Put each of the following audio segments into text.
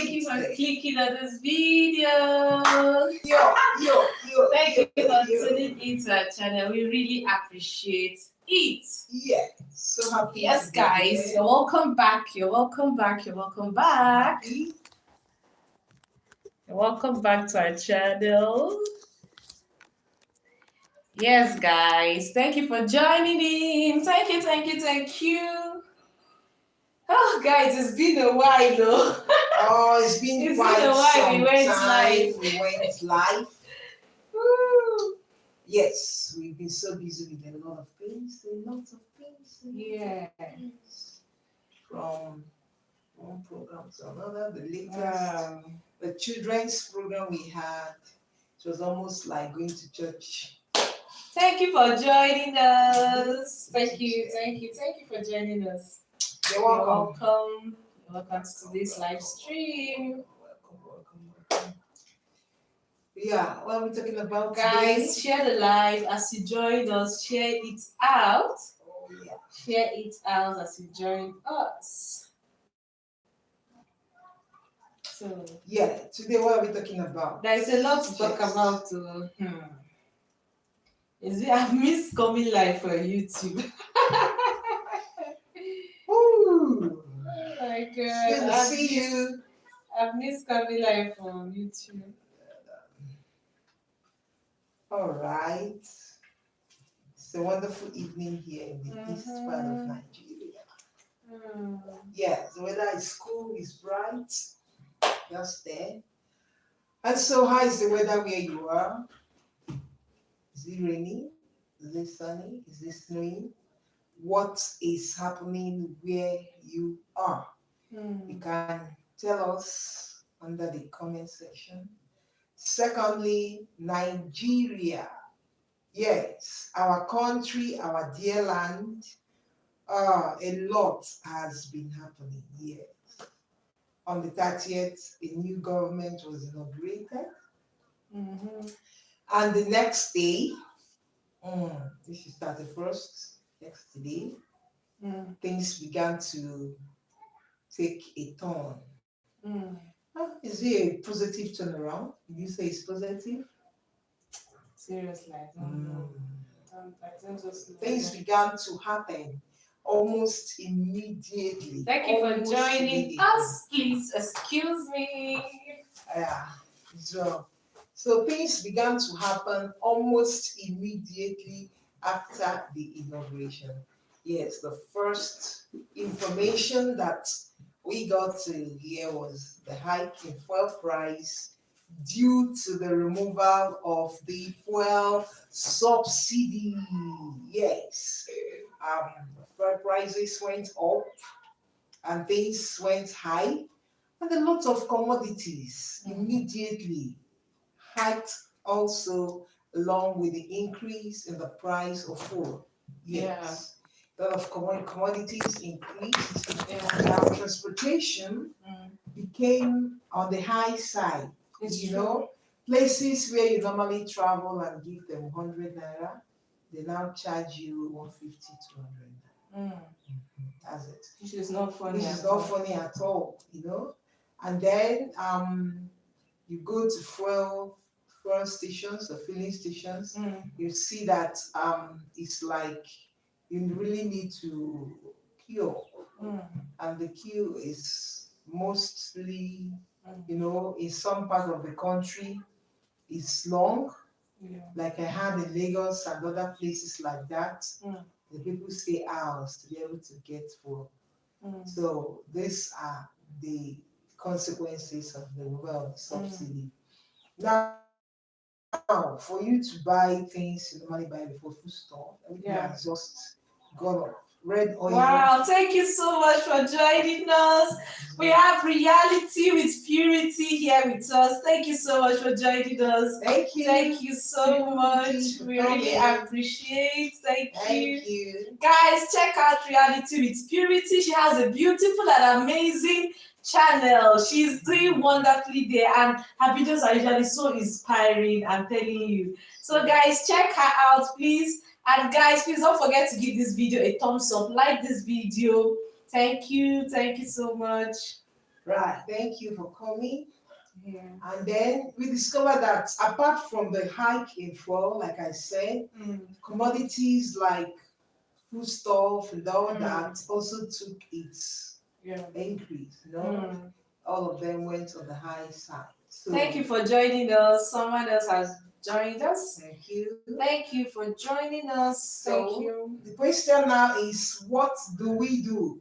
Thank you for clicking on this video. Thank you for tuning into our channel. We really appreciate it. Yeah. So happy. Yes, guys. You're welcome back. You're welcome back. You're welcome back. You're welcome back to our channel. Yes, guys. Thank you for joining in. Thank you, thank you, thank you. Oh, guys, it's been a while, though. Oh, it's been quite been a while. some We went time. live. We went live. Woo. Yes, we've been so busy with a lot of things. Yeah. From one program to another. The latest, the children's program we had, it was almost like going to church. Thank you for joining us. Thank you for joining us. You're welcome. You're welcome to this live stream. Welcome. Yeah, what are we talking about, guys? Today? Share the live as you join us. Share it out. Oh, yeah. Share it out as you join us. So yeah, today what are we talking about? There's a lot to talk about. I've missed coming live for YouTube. Ooh. Oh my God. Good to see you. I've missed coming live on YouTube. All right. It's a wonderful evening here in the east part of Nigeria. Yeah, the weather is cool, it's bright, just there. And so, how is the weather where you are? Is it raining? Is it sunny? Is it snowing? What is happening where you are? You can tell us under the comment section. Secondly, Nigeria. Yes, our country, our dear land. A lot has been happening here. On the 30th, a new government was inaugurated. And the next day, this is 31st, next day, things began to take a turn. Is it a positive turnaround? Did you say it's positive? Seriously, I don't know. I don't just know. Things began to happen almost immediately. Thank you for joining us. Please excuse me. Yeah. So things began to happen almost immediately after the inauguration. Yes, the first information that we got to hear was the hike in fuel price due to the removal of the fuel subsidy. Yes, fuel prices went up and things went high, and a lot of commodities immediately hiked also along with the increase in the price of fuel. Yes. A lot of commodities increased. Our transportation became on the high side. Places where you normally travel and give them 100 naira, they now charge you 150, 200 naira. That's it. Which is not funny. Which is not funny at all, And then you go to fuel stations, the filling stations, you see that it's like you really need to queue. And the queue is mostly, in some part of the country, it's long. Like I had in Lagos and other places like that. The people stay hours to be able to get fuel. So these are the consequences of the fuel subsidy. Now, for you to buy things you normally buy before food store, everything has just gone up. Red oil. Wow, thank you so much for joining us. We have Reality with Purity here with us. Thank you so much for joining us. Thank you. Thank you so much. We really appreciate. Thank you. Guys, check out Reality with Purity. She has a beautiful and amazing channel. She's doing wonderfully there, and her videos are usually so inspiring, I'm telling you. So guys, check her out, please. And guys, please don't forget to give this video a thumbs up, like this video. Thank you so much. Right. Thank you for coming. Yeah. And then we discovered that apart from the hike in fuel, like I said, commodities like foodstuff and all that also took its Yeah. increase. All of them went on the high side. So Thank you for joining us. Someone else has joined us. thank you. Thank you for joining us. Thank So you. the question now is, what do we do?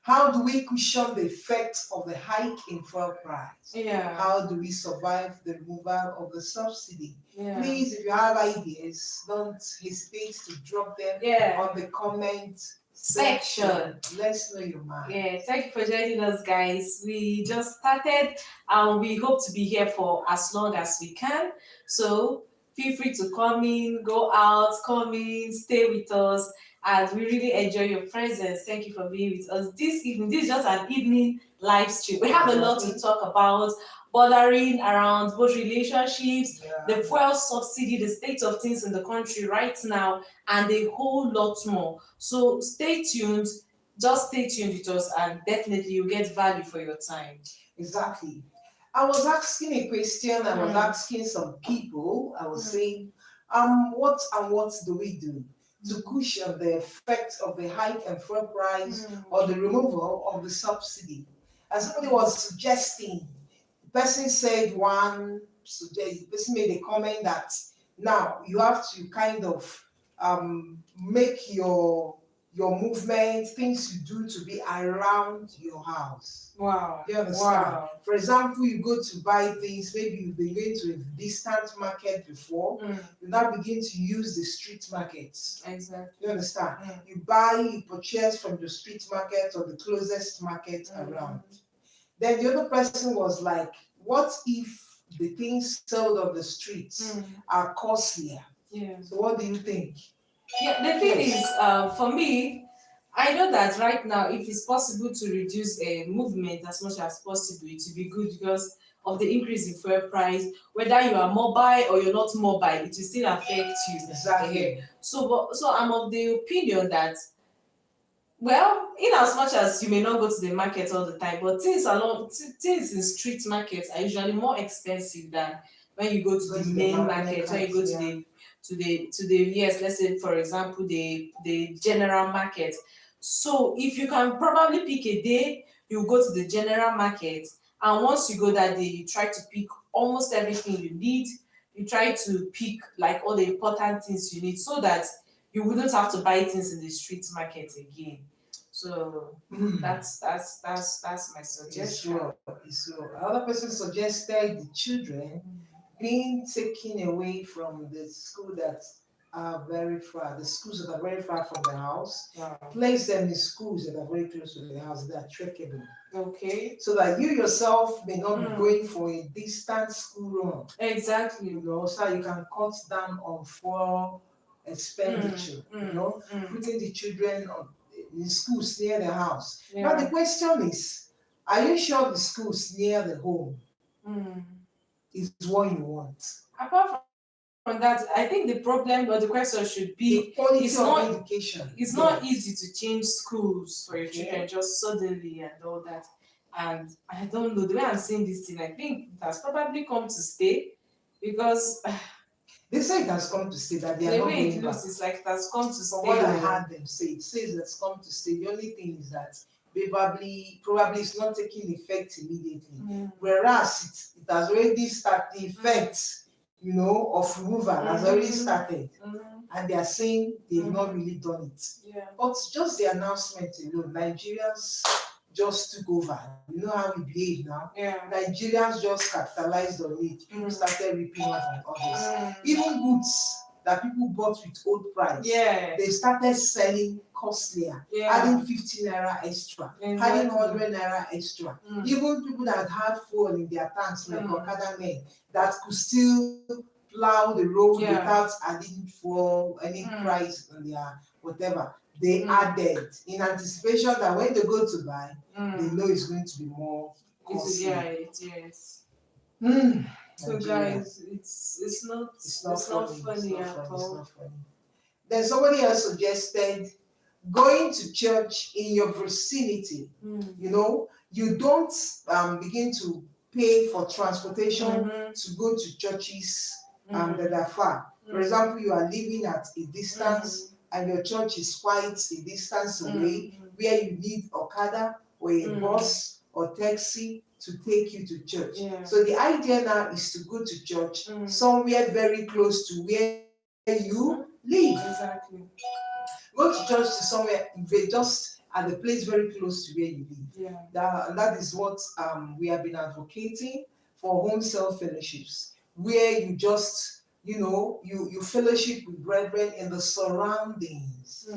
How do we cushion the effects of the hike in fuel price? Yeah. How do we survive the removal of the subsidy? Yeah. Please, if you have ideas, don't hesitate to drop them on the comment section. Let's know your mind. Yeah, thank you for joining us, guys. We just started and we hope to be here for as long as we can. So feel free to come in, go out, come in, stay with us. And we really enjoy your presence. Thank you for being with us this evening. This is just an evening live stream. We have a lot to talk about, bordering around both relationships, the fuel subsidy, the state of things in the country right now, and a whole lot more. So stay tuned. Just stay tuned with us, and definitely you'll get value for your time. Exactly. I was asking a question. I was asking some people. I was saying, what do we do to cushion the effect of the hike and fuel price or the removal of the subsidy? And somebody was suggesting. The person said the person made a comment that now you have to kind of make your movement, things you do to be around your house. Wow. You understand? Wow. For example, you go to buy things, maybe you've been going to a distant market before, you now begin to use the street markets. Exactly. You understand? You purchase from the street market or the closest market around. Then the other person was like, what if the things sold on the streets are costlier? Yeah. So what do you think? Yeah, the thing is, for me, I know that right now, if it's possible to reduce a movement as much as possible, it will be good because of the increase in fuel price. Whether you are mobile or you're not mobile, it will still affect you. Exactly. So I'm of the opinion that, well, in as much as you may not go to the market all the time, but things in street markets are usually more expensive than when you go to the main market, when you go to the yes, let's say for example the general market. So if you can probably pick a day, you go to the general market, and once you go that day, you try to pick almost everything you need. You try to pick like all the important things you need so that you wouldn't have to buy things in the street market again. So that's my suggestion. It's true. Another person suggested the children being taken away from the school that are very far, the schools that are very far from the house, place them in schools that are very close to the house, that are trackable. Okay. So that you yourself may not be going for a distant school run. Exactly. So you can cut down on fuel expenditure, putting the children in schools near the house. Now the question is, are you sure the schools near the home is what you want? Apart from that, I think the problem or the question should be the quality of education. It's not easy to change schools for your children just suddenly and all that. And I don't know, the way I'm saying this thing, I think it has probably come to stay because they say it has come to stay, that they are the not way going it looks, back. it's like it has come to stay. From what I heard them say, it says it's come to stay. The only thing is that probably it's not taking effect immediately. Whereas it has already started, the effects, of removal has already started. And they are saying they've not really done it. But just the announcement alone, Nigerians just took over. You know how we behave now. Nigerians just capitalized on it. People started ripping off on others. Even goods that people bought with old price, they started selling costlier, adding 15 naira extra, adding 100 naira extra. Even people that had fuel in their tanks, like Okada men, that could still plow the road without adding for any price on their whatever. They added in anticipation that when they go to buy, they know it's going to be more costly. So guys, it's not funny at all. Then somebody else suggested going to church in your vicinity. you don't begin to pay for transportation Mm-hmm. to go to churches Mm-hmm. that are far. For example, you are living at a distance and your church is quite a distance away, where you need Okada or a bus or taxi to take you to church. Yeah. So the idea now is to go to church somewhere very close to where you live. Exactly. Go to church to somewhere just at the place very close to where you live. Yeah. That is what we have been advocating for home cell fellowships, where you just, you fellowship with brethren in the surroundings,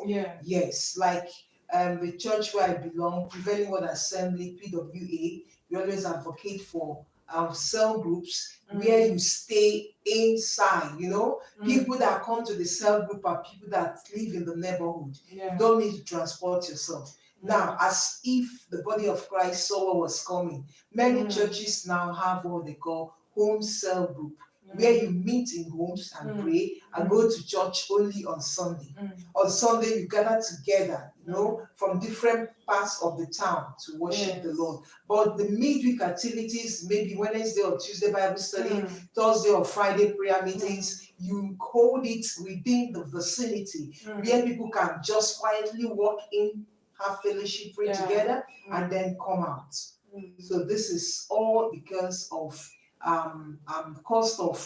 Yeah. Yes, like the church where I belong, Prevailing Word Assembly, PWA, we always advocate for cell groups where you stay inside, People that come to the cell group are people that live in the neighborhood. Yeah. You don't need to transport yourself. Now, as if the body of Christ saw what was coming, many churches now have what they call home cell group, where you meet in homes and pray and go to church only on Sunday. On Sunday, you gather together, from different parts of the town to worship the Lord. But the midweek activities, maybe Wednesday or Tuesday Bible study, Thursday or Friday prayer meetings, you hold it within the vicinity where people can just quietly walk in, have fellowship, pray together, and then come out. So this is all because of cost of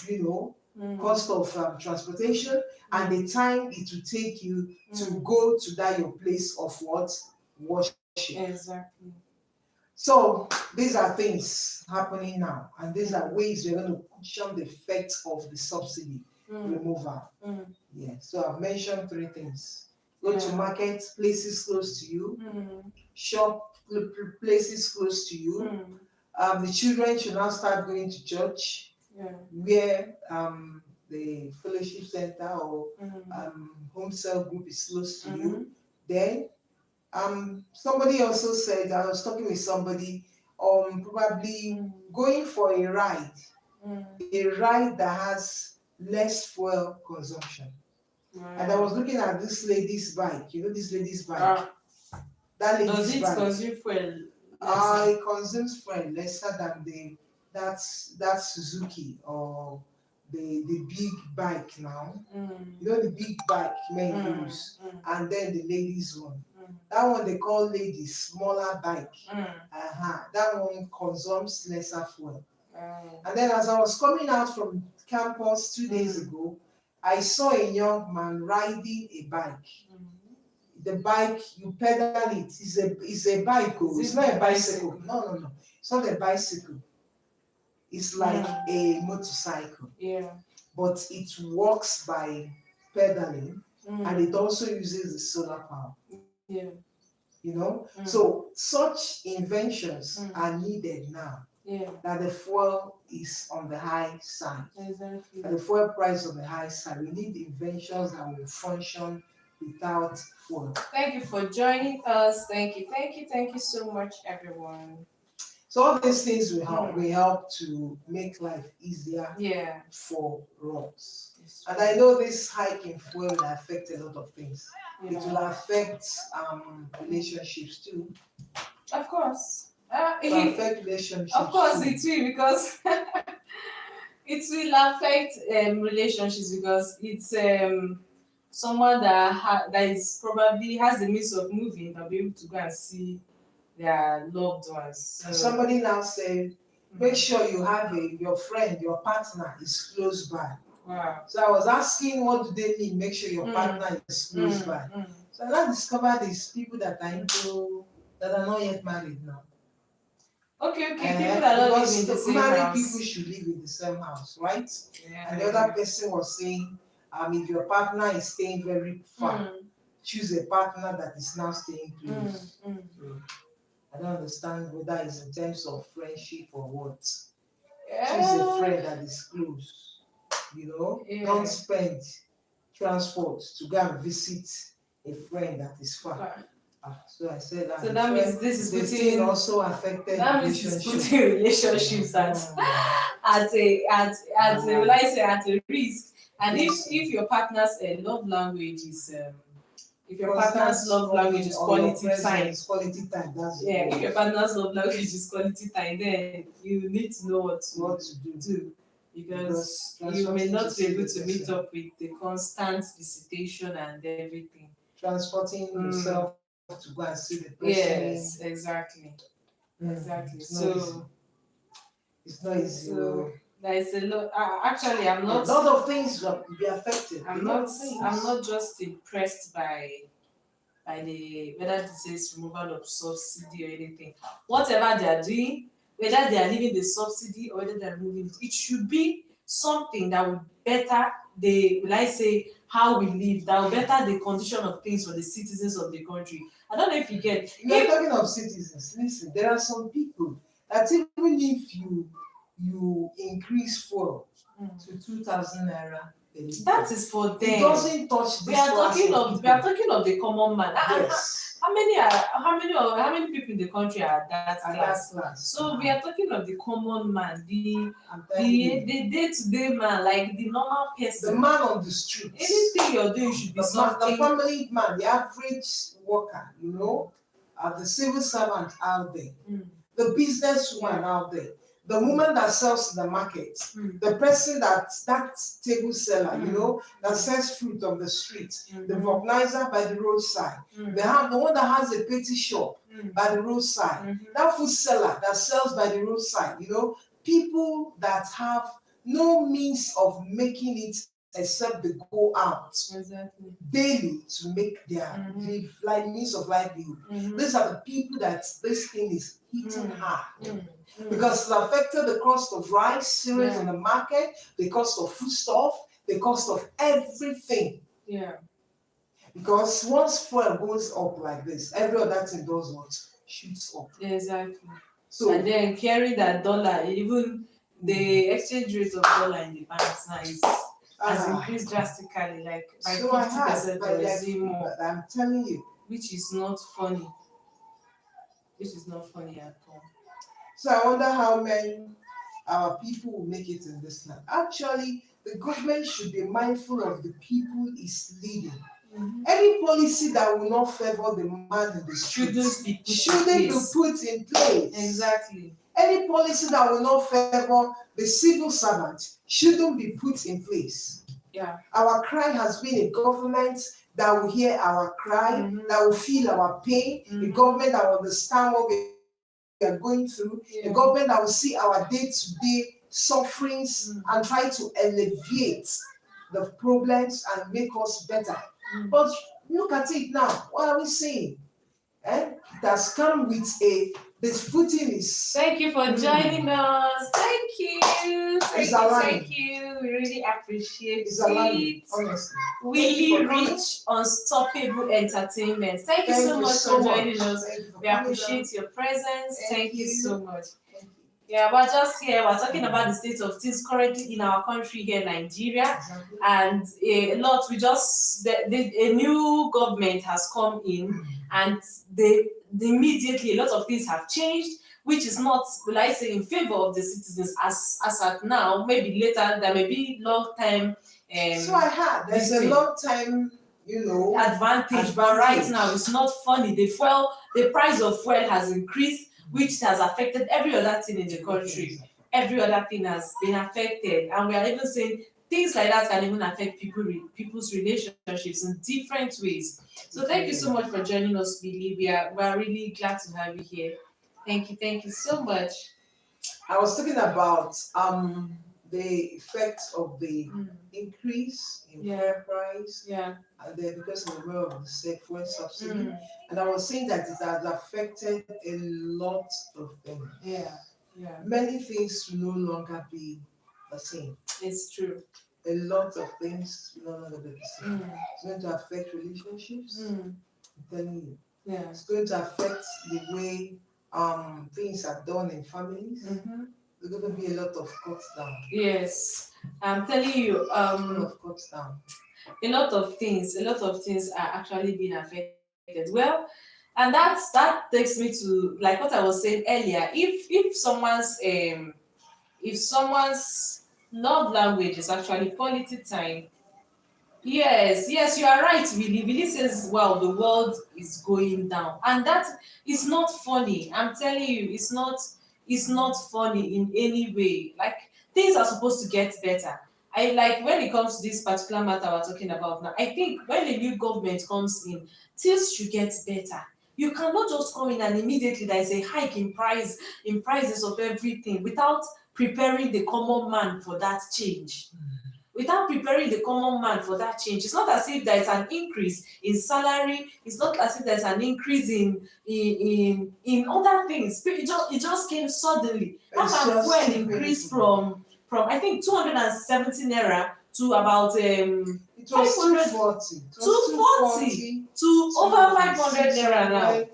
transportation and the time it will take you to go to that your place of worship. Exactly. So these are things happening now, and these are ways we're going to cushion the effects of the subsidy removal. Yeah. So I've mentioned 3 things: go to market, places close to you; shop, places close to you. The children should now start going to church, where the fellowship center or home cell group is close to you. Then somebody also said, I was talking with somebody, probably going for a ride that has less fuel consumption. And I was looking at this lady's bike. This lady's bike. That lady's does it bike. consume fuel? It consumes fuel lesser than that Suzuki or the big bike now. The big bike men use, and then the ladies one. That one they call ladies smaller bike. That one consumes lesser fuel. And then as I was coming out from campus 2 days ago, I saw a young man riding a bike. The bike, you pedal it. It's a bike. It's not a bicycle. No. It's not a bicycle. It's like a motorcycle. Yeah. But it works by pedaling, and it also uses the solar power. Yeah. So such inventions are needed now. Yeah. That the fuel is on the high side. Exactly. That the fuel price on the high side. We need inventions that will function without fuel. Thank you for joining us. Thank you so much, everyone. So all these things will help to make life easier for us. And I know this hike in fuel will affect a lot of things. It will affect relationships too. Of course. It will affect relationships. Of course too. it will, because it will affect relationships, because it's someone that is probably has the means of moving and be able to go and see their loved ones. And somebody now said, make sure you have your friend, your partner is close by. Wow. So I was asking, what do they mean? Make sure your partner is close by. So I now discovered these people that are not yet married now. Okay. People that don't live in the same married house. People should live in the same house, right? Yeah. And the other person was saying, if your partner is staying very far, choose a partner that is now staying close. I don't understand whether it's in terms of friendship or what. Choose a friend that is close. Don't spend transport to go and visit a friend that is far. So I said that. So that means this is putting also affected that means it's putting relationships at a risk. And if your partner's love language is If your partner's love language is quality time, quality time. That's yeah. the If your partner's love language is quality time, then you need to know what what to to do. do, because Because you may transporting not to be see able the to meet person. up with the constant visitation and everything. Transporting yourself to go and see the person. Yes, exactly. Exactly. It's not easy. So It's not easy. So there is a lot. Actually, I'm A not. lot of things will be affected. I'm not. I'm not just impressed by the whether this is removal of subsidy or anything. Whatever they are doing, whether they are leaving the subsidy or whether they are removing it, it should be something that will better the, will I say, how we live, that will better the condition of things for the citizens of the country. I don't know if you get. You are talking of citizens. Listen, there are some people that even if you increase fuel to 2,000 naira, That is for them. it doesn't touch We this are class talking of of we are talking of the common man. yes. How many people in the country are that At class? that class. So we are talking of the common man, I'm telling you, the day-to-day man, like the normal the person. man on the streets. Anything you're doing should be the something. family man, the average worker, the civil servant out there, the businesswoman out there, the woman that sells in the market, the person that table seller, that sells fruit on the street, the vulcanizer by the roadside, the one that has a petty shop by the roadside, that food seller that sells by the roadside, people that have no means of making it except they go out daily to make their means of livelihood. These are the people that this thing is hitting hard. Because it affected the cost of rice, cereals in the market, the cost of foodstuff, the cost of everything. Yeah. Because once fuel goes up like this, every other thing does what? Shoots up. Exactly. So and then carry that dollar, even the exchange rate of dollar in the banks now has increased drastically, like by 50% or more. But I'm telling you, which is not funny. Which is not funny at all. So I wonder how many our people will make it in this land. Actually, the government should be mindful of the people it's leading. Any policy that will not favor the man in the street shouldn't be put in place. Exactly. Any policy that will not favor the civil servant shouldn't be put in place. Yeah. Our cry has been a government that will hear our cry, that will feel our pain, a government that will understand what we are going through, a government that will see our day-to-day sufferings and try to alleviate the problems and make us better. But look at it now. What are we saying? It has come with this footing is. Thank you for joining us. Thank you. Thank you. We really appreciate it. Honestly. Willie Rich Unstoppable Entertainment. Thank you so much for joining us. We appreciate your presence. Thank you so much. Yeah, we're just here. We're talking about the state of things currently in our country here, Nigeria, and a lot. A new government has come in, and immediately a lot of things have changed, which is not, will I say, in favor of the citizens as at now. Maybe later there may be long time. So I heard there's a long time, advantage, but right now it's not funny. The price of fuel has increased, which has affected every other thing in the country. Every other thing has been affected, and we are even saying things like that can even affect people's relationships in different ways. So thank you so much for joining us, Billy. We are really glad to have you here. Thank you so much. I was talking about the effects of the increase in fuel price, and then because of the role of the fuel subsidy, and I was saying that it has affected a lot of things. Many things will no longer be the same. It's true. A lot of things will no longer be the same. It's going to affect relationships. I'm telling you. It's going to affect the way things are done in families. There's going to be a lot of cuts down. Yes, I'm telling you. A lot of cuts down. A lot of things are actually being affected. Well, and that takes me to, like what I was saying earlier. If someone's love language is actually quality time, Yes, you are right, Willie. Willie says, well, the world is going down. And that is not funny. I'm telling you, it's not funny in any way. Like things are supposed to get better. I like when it comes to this particular matter we're talking about now, I think when a new government comes in, things should get better. You cannot just come in and immediately there is a hike in prices of everything without preparing the common man for that change, without preparing the common man for that change. It's not as if there is an increase in salary. It's not as if there's an increase in other things. It just came suddenly. How It's can just fuel increase painful. from I think 270 naira to about It was 500 240. It was 240 to over 500 naira now. 600.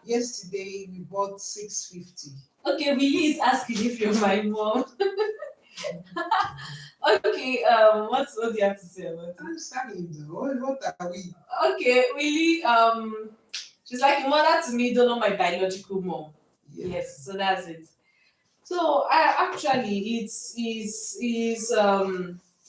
Yesterday we bought 650. Okay, Willie is asking if you're my mom. Okay, what do you have to say about it? I'm starting though. What are we? Okay, Willie, she's like a mother to me, though not my biological mom. Yes, so that's it. So I actually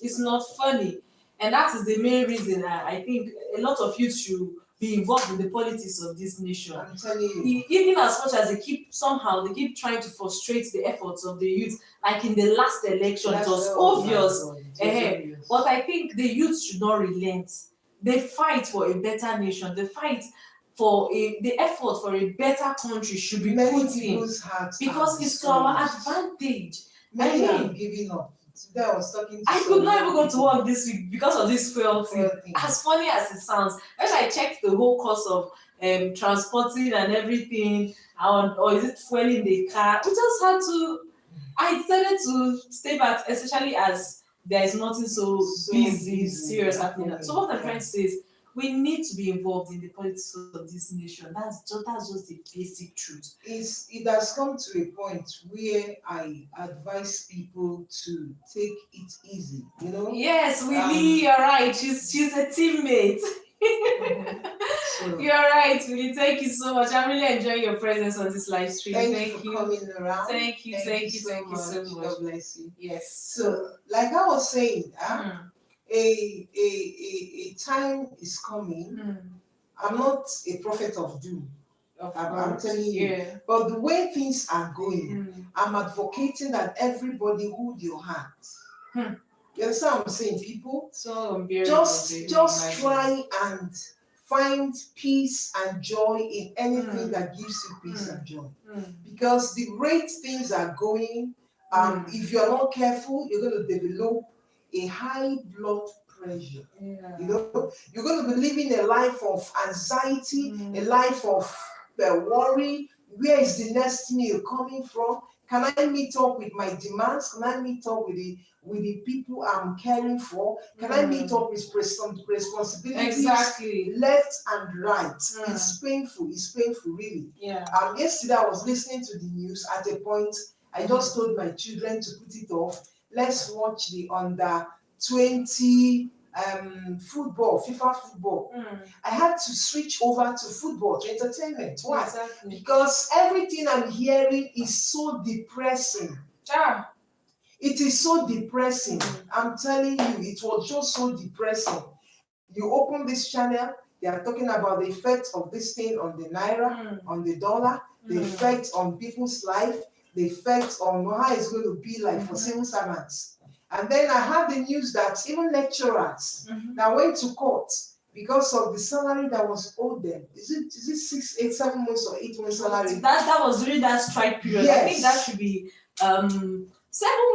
it's not funny, and that is the main reason I think a lot of youth should be involved in the politics of this nation. I'm telling you. Even as much as they keep trying to frustrate the efforts of the youth, like in the last election, it was obvious. But I think the youth should not relent. They fight for a better nation. They fight for the effort for a better country should be Many put in people's hearts because are it's to our discouraged. advantage. Many I are mean, giving up. Today I was talking to I could not even go to someone. work this week because of this fuel thing. Well, thing. As funny as it sounds, when I checked the whole cost of transporting and everything, or is it fueling the car, we just had to. I decided to stay back, especially as there is nothing so busy, serious happening. So what I'm trying to say is, we need to be involved in the politics of this nation. That's just the basic truth. It has come to a point where I advise people to take it easy, you know? Yes, Willie, you're right. She's a teammate. So, You're right, Willie. Thank you so much. I'm really enjoying your presence on this live stream. thank you for coming around. Thank you so so much. God bless you. Yes. So, like I was saying, Mm, a time is coming. mm, I'm not a prophet of doom, I'm course. telling you. Yeah. But the way things are going, Mm, I'm advocating that everybody hold your hands. Hmm. You understand what I'm saying, people? so unbearable. Just try and find peace and joy in anything Mm. that gives you peace Mm. and joy. Mm, Because the rate things are going, if you're not careful, you're going to develop a high blood pressure. yeah. You know, you're going to be living a life of anxiety, Mm. a life of worry. Where is the next meal coming from? Can I meet up with my demands? Can I meet up with the people I'm caring for? Can I meet up with some responsibilities? Exactly. Left and right. Mm. It's painful. It's painful, really. Yeah. Yesterday I was listening to the news. At a point, I just told my children to put it off. Let's watch the under 20 football, FIFA football. Mm. I had to switch over to football, to entertainment. Why? Exactly. Because everything I'm hearing is so depressing. Ah. It is so depressing. Mm. I'm telling you, it was just so depressing. You open this channel, they are talking about the effect of this thing on the naira, Mm. on the dollar, the Mm. effect on people's life, the effect on how it's going to be like for Mhm. civil servants. And then I had the news that even lecturers Mhm. that went to court because of the salary that was owed them. Is it 6, 8, 7 months or 8 months salary? That was during that strike period. I think that should be 7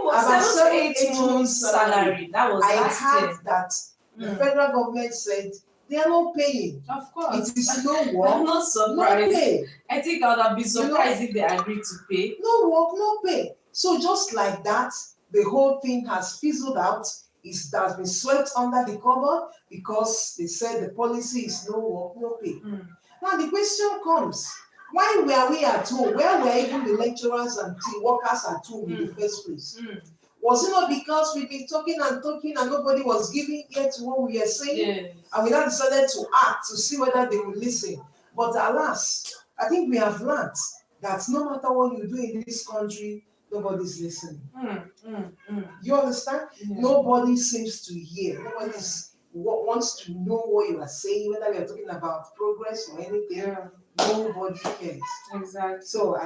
months, About 7 to 8 8 months months salary. That was I last heard year. that the Mm. federal government said they are not paying. Of course. It is no I'm work, not no surprised. pay. I think I would have been surprised if they agreed to pay. No work, no pay. So just like that, the whole thing has fizzled out. It has been swept under the cupboard because they said the policy is no work, no pay. Mm. Now the question comes, why were we at home? Where were even the lecturers and the workers at home in the first place? Mm. Was it not because we've been talking and nobody was giving ear to what we were saying? Yes. And we now decided to act to see whether they will listen. But alas, I think we have learned that no matter what you do in this country, nobody's listening. Mm. Mm. Mm. You understand? Yeah. Nobody seems to hear. Nobody's wants to know what you are saying, whether we are talking about progress or anything. Yeah. Nobody cares. Exactly. So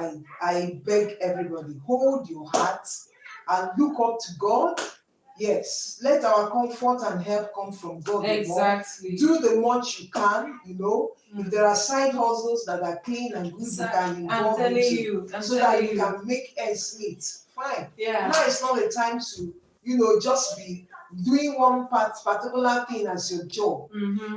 I beg everybody, hold your heart and look up to God. Yes, let our comfort and help come from God. Exactly. Do the much you can, If there are side hustles that are clean and good, you can involve into, so that you can make ends meet. Fine. Yeah. Now it's not a time to, just be doing one particular thing as your job.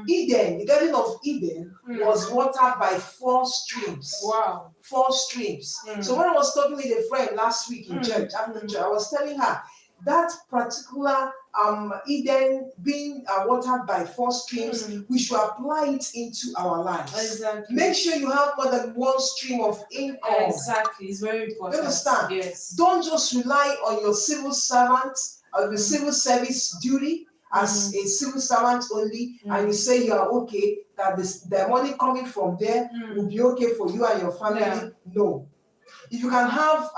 Eden, the Garden of Eden was watered by 4 streams. Wow. 4 streams. So when I was talking with a friend last week in church, after church, I was telling her that particular Eden being watered by 4 streams, we should apply it into our lives. Exactly. Make sure you have more than 1 stream of income. Exactly. It's very important. You understand? Yes. Don't just rely on your civil servant or the civil service duty as a civil servant only, and you say you are okay, that the money coming from there will be okay for you and your family. Yeah. No. If you can have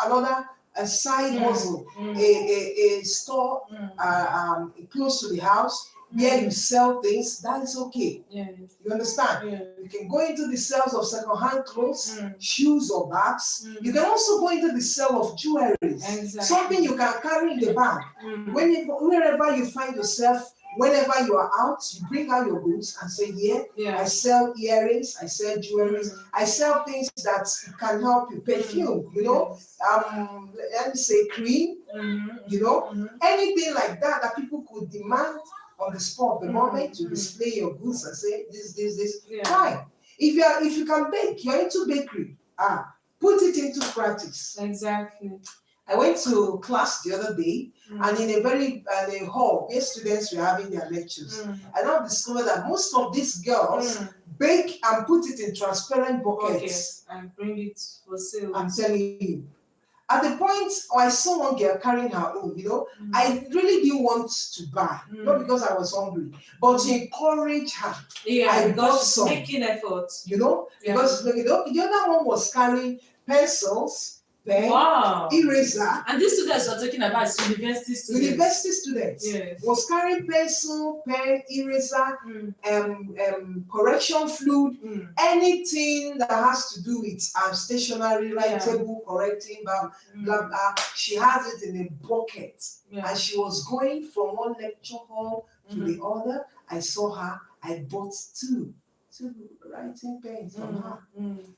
a side hustle, a store close to the house where you sell things, that is okay. Yeah. You understand? Yeah. You can go into the sales of second-hand clothes, shoes or bags. You can also go into the sale of jewelry. Exactly. Something you can carry in the bag. Wherever you find yourself, whenever you are out, you bring out your goods and say, I sell earrings, I sell jewelry, I sell things that can help you, perfume, let me say cream, anything like that people could demand on the spot, the moment to display your goods and say this. Yeah. Fine. If you can bake, you're into bakery. Put it into practice. Exactly. I went to class the other day, and in a hall where students were having their lectures, I now discovered that most of these girls bake and put it in transparent buckets and bring it for sale. I'm telling you. At the point I saw one girl carrying her own, I really didn't want to buy, not because I was hungry, but to encourage her. Yeah, I because she's making efforts. Because the other one was carrying pencils, pen, eraser. And these students are talking about university students. University students. Yes. Was carrying pencil, pen, eraser, correction fluid, anything that has to do with stationery, table, correcting, blah, blah, blah. She has it in a bucket. Yeah. And she was going from one lecture hall to the other. I saw her. I bought two writing pens from her.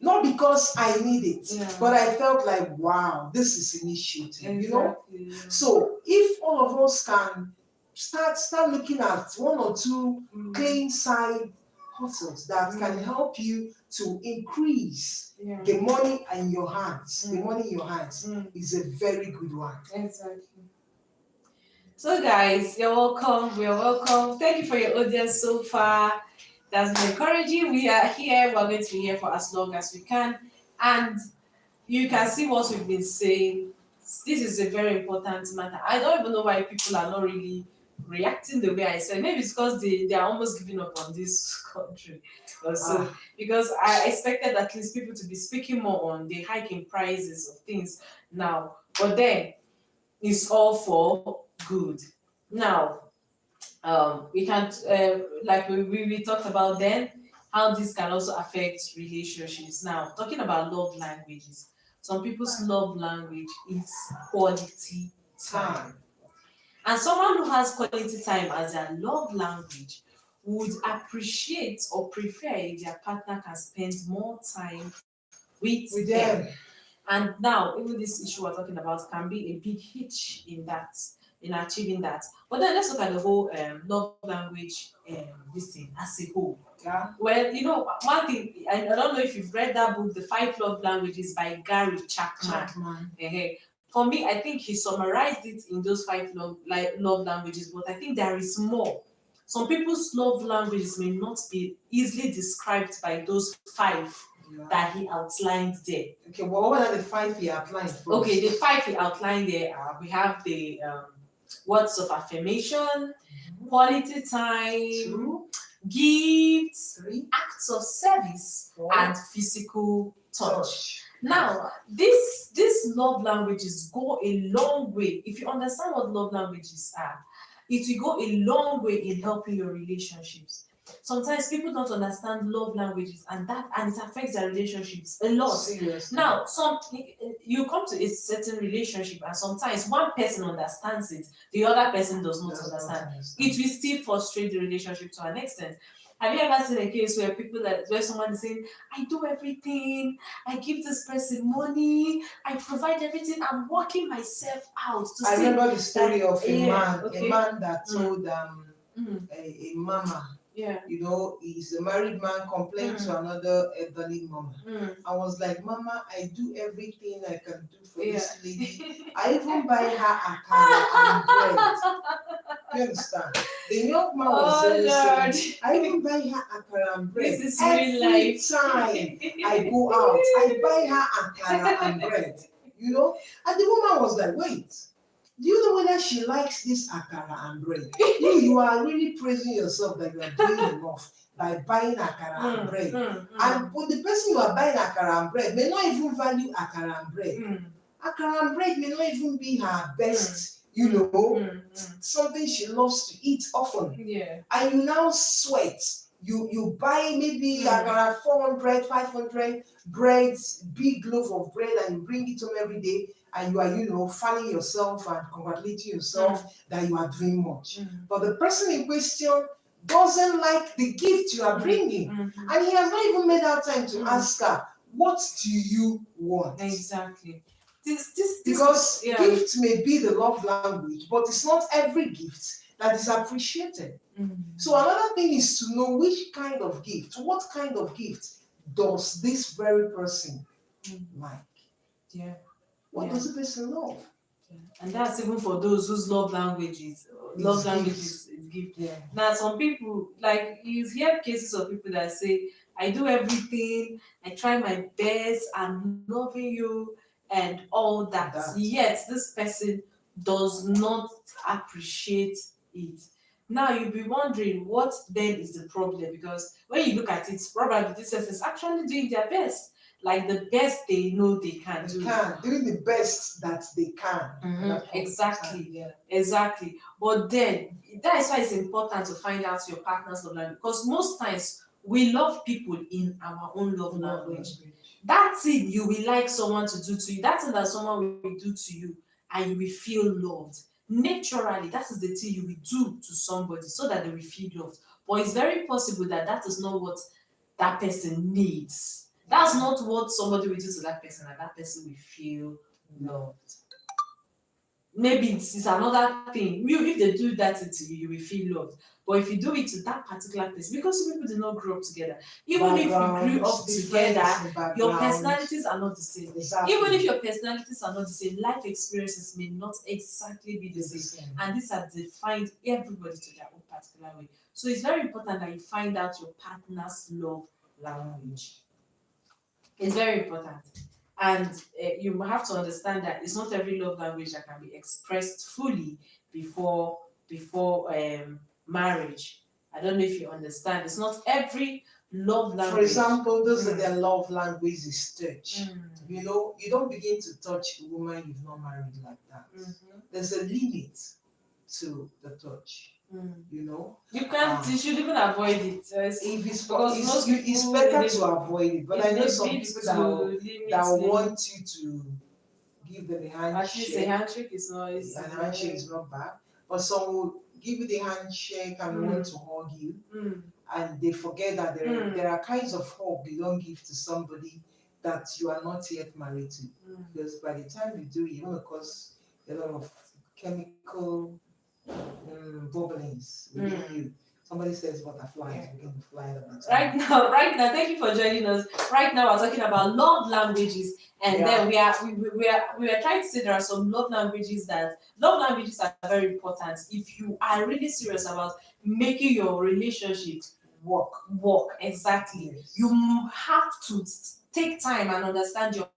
Not because I need it, but I felt like, wow, this is initiative, exactly. So if all of us can start looking at 1 or 2 clean side hustles that can help you to increase the money in your hands, the money in your hands is a very good one. Exactly. So guys, you're welcome. We are welcome. Thank you for your audience so far. That's been encouraging. We are here. We're going to be here for as long as we can. And you can see what we've been saying. This is a very important matter. I don't even know why people are not really reacting the way I said. Maybe it's because they are almost giving up on this country. Also, because I expected at least people to be speaking more on the hike in prices of things now. But then, it's all for good. Now, we can't like we talked about then how this can also affect relationships. Now, talking about love languages, some people's love language is quality time, and someone who has quality time as their love language would appreciate or prefer if their partner can spend more time with them. And now, even this issue we're talking about can be a big hitch in achieving that. But then let's look at the whole love language this thing as a whole. Yeah. Well, one thing, I don't know if you've read that book, The 5 Love Languages by Gary Chapman. For me, I think he summarized it in those 5 love languages, but I think there is more. Some people's love languages may not be easily described by those 5 that he outlined there. Okay, well, what are the 5 he outlined first? Okay, the 5 he outlined there we have the words of affirmation, quality time, 2, gifts, 3, acts of service, 4, and physical touch. Now, these love languages go a long way. If you understand what love languages are, it will go a long way in helping your relationships. Sometimes people don't understand love languages, and it affects their relationships a lot. Seriously. Now, you come to a certain relationship, and sometimes one person understands it, the other person does not understand. It will still frustrate the relationship to an extent. Have you ever seen a case where someone is saying, "I do everything, I give this person money, I provide everything, I'm working myself out to I see." remember the story of a okay. man that told Mm, a mama, yeah. he's a married man, complained to another elderly mama. I was like, "Mama, I do everything I can do for this lady. I even buy her akara and bread." You understand? The young man was saying, "I even buy her akara and bread. This is Every real life. time I go out, I buy her akara and bread." And the woman was like, "Wait, do you know whether she likes this akara and bread? You are really praising yourself that you are doing enough by buying akara and bread. But the person you are buying akara and bread may not even value akara and bread. Akara and bread may not even be her best, something she loves to eat often. Yeah. And you now sweat. You buy maybe akara 400, 500 breads, big loaf of bread, and you bring it home every day. And you are, fanning yourself and congratulating yourself that you are doing much. But the person in question doesn't like the gift you are bringing. And he has not even made out time to ask her, "What do you want?" Exactly. Because gift may be the love language, but it's not every gift that is appreciated. So another thing is to know which kind of gift, what kind of gift does this very person like? Yeah. What does the person love? And that's even for those whose love language is gift. Yeah. Now, some people, like, you hear cases of people that say, "I do everything, I try my best, I'm loving you," and all that. Yet, this person does not appreciate it. Now, you'll be wondering, what then is the problem? Because when you look at it, probably this person is actually doing their best. Like the best they know they can do. Doing the best that they can. Exactly. Exactly. But then that is why it's important to find out your partner's love language, because most times we love people in our own love language. That thing you will like someone to do to you, that thing that someone will do to you, and you will feel loved. Naturally, that is the thing you will do to somebody so that they will feel loved. But it's very possible that that is not what that person needs. That's not what somebody will do to that person, and that person will feel loved. Maybe it's another thing. If they do that to you, you will feel loved. But if you do it to that particular person, because people did not grow up together, even if you grew up together, your personalities are not the same. Exactly. Even if your personalities are not the same, life experiences may not exactly be the same. And these are defined everybody to their own particular way. So it's very important that you find out your partner's love language. It's very important. And you have to understand that it's not every love language that can be expressed fully before marriage. I don't know if you understand. It's not every love language. For example, those are their love language is touch. You don't begin to touch a woman you've not married like that. There's a limit to the touch. You can't. You should even avoid it. If it's better to avoid it. But I know some people that want you to give them a handshake. At least a handshake is not. An handshake is not bad. But some will give you the handshake and want to hug you, and they forget that there are kinds of hug you don't give to somebody that you are not yet married to, because by the time you do, you're going to cause a lot of chemical bubblings within you. Somebody says butterflies begin to fly at the time. Right now, thank you for joining us. Right now, we're talking about love languages, and then we are trying to say there are some love languages are very important if you are really serious about making your relationship work. Exactly. Yes. You have to take time and understand your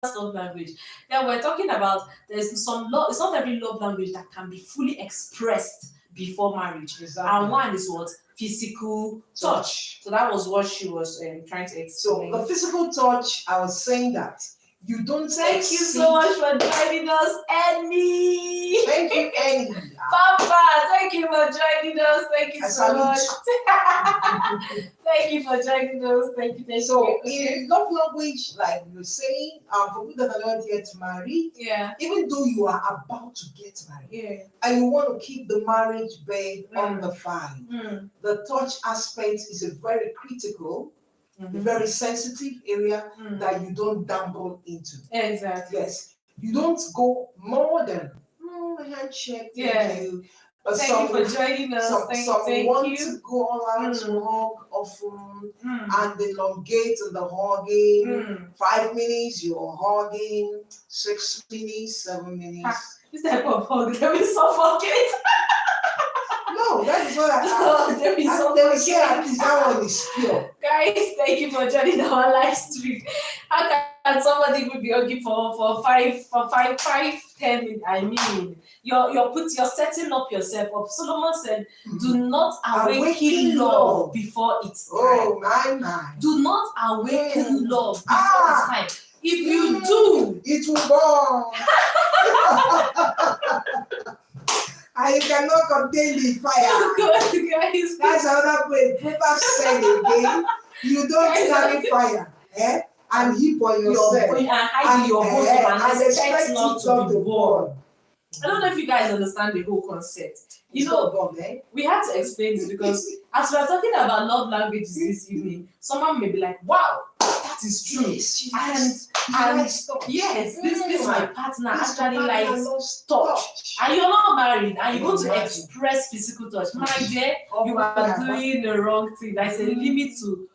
love language. Then we're talking about there's some love. It's not every love language that can be fully expressed before marriage. Exactly. And one is what? Physical touch. So that was what she was trying to explain. So the physical touch, I was saying that you don't. Thank you so much for joining us, Annie. Thank you, Annie. Papa, thank you for joining us. Thank you so much. Thank you for joining us. Thank you. So in love language, like you're saying, for people that are not yet married, even though you are about to get married, and you want to keep the marriage bed on the fire, the touch aspect is a very critical, very sensitive area that you don't dabble into. Exactly. Yes, you don't go more than handshake. Thank you. Thank you for joining us. Some want to go all out to hug often and elongate in the hugging. 5 minutes, you're hugging. 6 minutes, 7 minutes. This type of hug, can we suffocate? No, that is what I They will say at least that one is pure. Guys, thank you for joining our live stream. How can somebody even be hugging for 10 minutes? I mean, you're setting up yourself up. Solomon said, "Do not awaken love before it's time." Oh my! Do not awaken love before it's time. If you do, it will burn. And you cannot contain the fire. Guys, that's another way. Proverbs said again, you don't carry fire, and heap on yourself, and hide your bosom and expect not to be born. I don't know if you guys understand the whole concept. You know, we had to explain this because as we are talking about love languages this evening, someone may be like, "Wow, that is true." And yes, this my partner actually likes touch. And you're not married and you want to express physical touch. My dear, you are doing the wrong thing. There's a limit to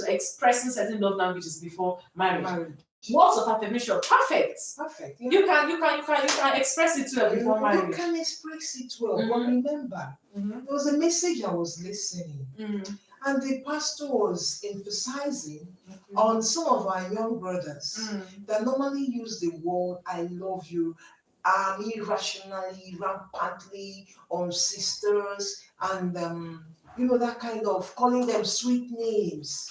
expressing certain love languages before marriage. Words of affirmation, perfect. Yeah. You can express it well before marriage. You can express it well, but remember, there was a message I was listening, and the pastor was emphasizing on some of our young brothers that normally use the word "I love you" irrationally, rampantly on sisters, and that kind of calling them sweet names.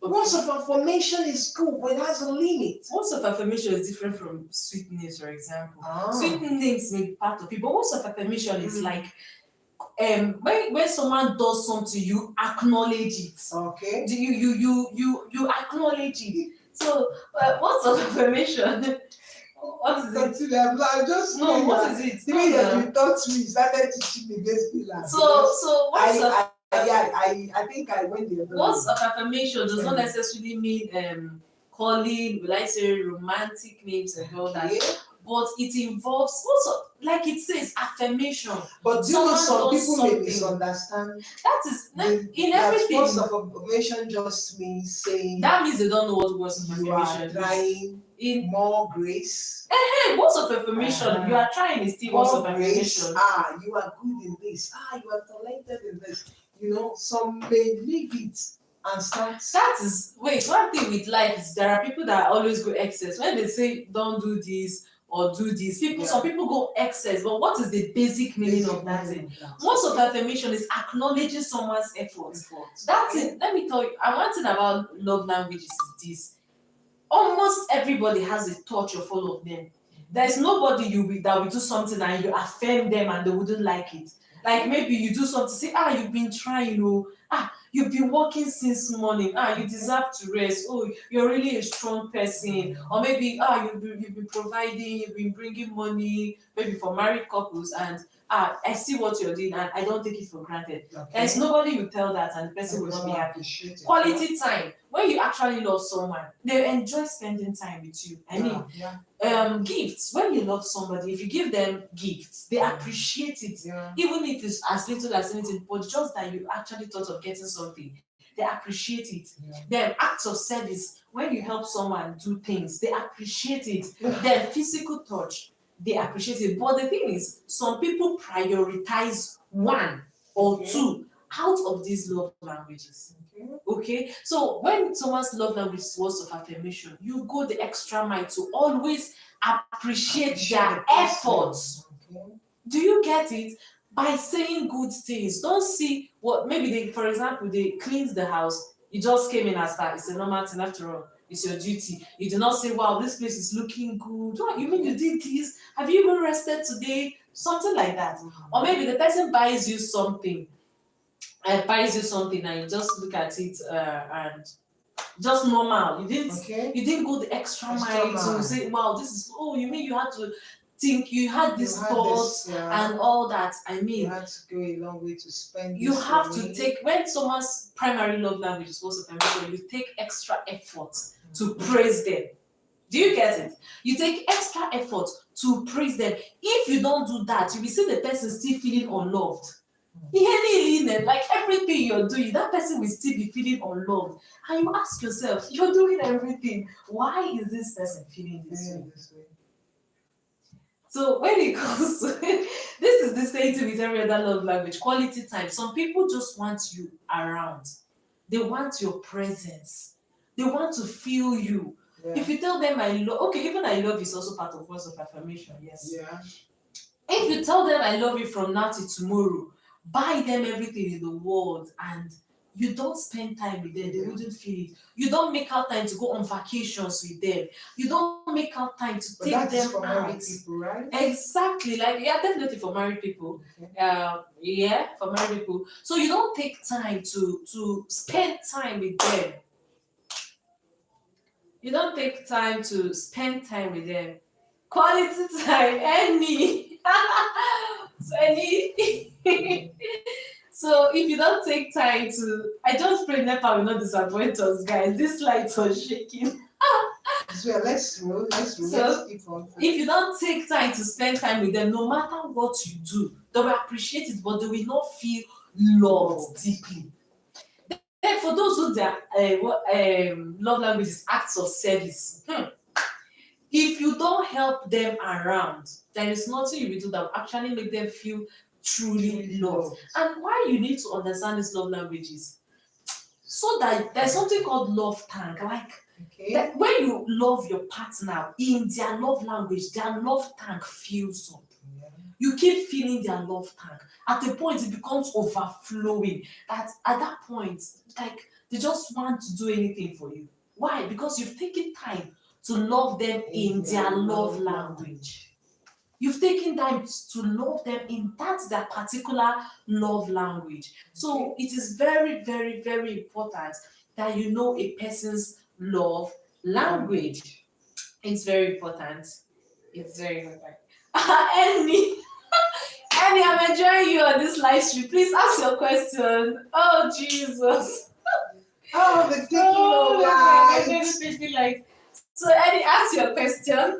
Words of affirmation is good, but it has a limit. Words of affirmation is different from sweet names, for example. Sweet names may be part of it, but words of affirmation is like when someone does something, you acknowledge it. Okay. You acknowledge it. So words of affirmation. What is it? What is it? The way that you taught me started teaching me this pillar. So what's I think I went the other way. Words of affirmation does not necessarily mean calling, will I say romantic names and all that. But it involves also, like it says, affirmation. But some people may misunderstand. That is in everything. Words of affirmation just means saying. That means they don't know what words of affirmation you are trying in more grace. Words of affirmation. You are trying is still words of affirmation. You are good in this. You are talented in this. Some may leave it and start. That is one thing with life is there are people that always go excess. When they say don't do this or do this, some people go excess. But what is the basic meaning of that thing? Words of affirmation is acknowledging someone's efforts. That's it. Let me tell you, one thing about love languages is this. Almost everybody has a touch of all of them. There's nobody that will do something and you affirm them and they wouldn't like it. Like maybe you do something, say, you've been trying, you've been working since morning, you deserve to rest, you're really a strong person. Or maybe, you've been providing, you've been bringing money, maybe for married couples, and I see what you're doing and I don't take it for granted. There's nobody who tell that and the person will not be happy. Quality time. When you actually love someone, they enjoy spending time with you. Gifts. When you love somebody, if you give them gifts, they appreciate it. Even if it's as little as anything, but just that you actually thought of getting something, they appreciate it. Then acts of service. When you help someone do things, they appreciate it. Then physical touch, they appreciate it. But the thing is, some people prioritize one or two out of these love languages. Okay? So when someone's love language is words of affirmation, you go the extra mile to always appreciate their efforts. Do you get it? By saying good things. Don't see what maybe for example, they cleaned the house. You just came in as that. It's a normal thing after all. It's your duty. You do not say, wow, this place is looking good. What, you mean you did this? Have you even rested today? something like that. Or maybe the person buys you something, and you just look at it and just normal. You didn't go the extra mile to say, wow, this is, oh, you mean you had to think, you had this thought and all that. I mean, you had to go a long way to spend. You have to take, when someone's primary love language is words of affirmation, you take extra effort to praise them. Do you get it? You take extra effort to praise them. If you don't do that, you will see the person still feeling unloved. Like everything you're doing, that person will still be feeling unloved. And you ask yourself, you're doing everything. Why is this person feeling this way? So when it comes to this is the same thing with every other love language, quality time. Some people just want you around. They want your presence. They want to feel you. Yeah. If you tell them I love, okay, even I love is also part of words of affirmation, yes. Yeah. If you tell them I love you from now till tomorrow, buy them everything in the world, and you don't spend time with them, they wouldn't feel it. You don't make out time to go on vacations with them. You don't make out time to take them out. That's for married people, right? Exactly. Like, yeah, definitely for married people. Yeah, for married people. So you don't take time to spend time with them. You don't take time to spend time with them. Quality time, any. So if you don't take time to, I just pray NEPA will not disappoint us, guys. This light was shaking. So let's keep on. If you don't take time to spend time with them, no matter what you do, they will appreciate it, but they will not feel loved deeply. Then for those who their love language is acts of service, if you don't help them around, there is nothing you will do that will actually make them feel truly loved. And why you need to understand these love languages, so that there's something called love tank. Like that when you love your partner in their love language, their love tank fills up. You keep filling their love tank. At a point, it becomes overflowing. That at that point, like they just want to do anything for you. Why? Because you've taken time to love them in their love language. You've taken time to love them in their particular love language. So it is very, very, very important that you know a person's love language. It's very important. It's very important. Annie, I'm enjoying you on this live stream. Please ask your question. Oh, Jesus. Oh, the taking like. So, Eddie, ask your question.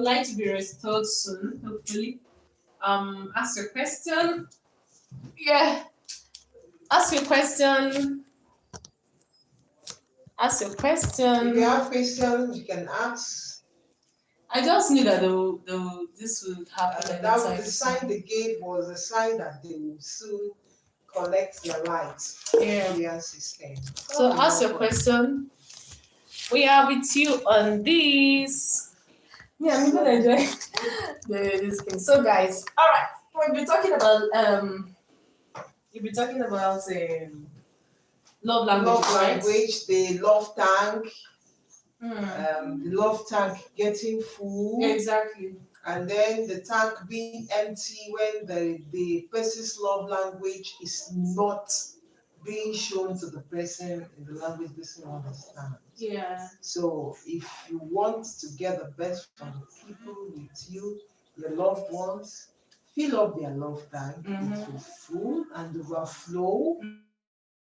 Like to be restored soon, hopefully. Ask your question. Yeah. Ask your question. If you have questions, you can ask. I just knew that this would happen. The sign they gave was a sign that they will soon collect their lights. Yeah. System. So ask your question. We are with you on this. Yeah, I'm gonna enjoy this thing. So, guys, all right, we'll be talking about love language, the love tank, the love tank getting full. Exactly. And then the tank being empty when the person's love language is not being shown to the person in the language the person understands. Yeah. So if you want to get the best from the people with you, your loved ones, fill up their love tank. It will full and overflow.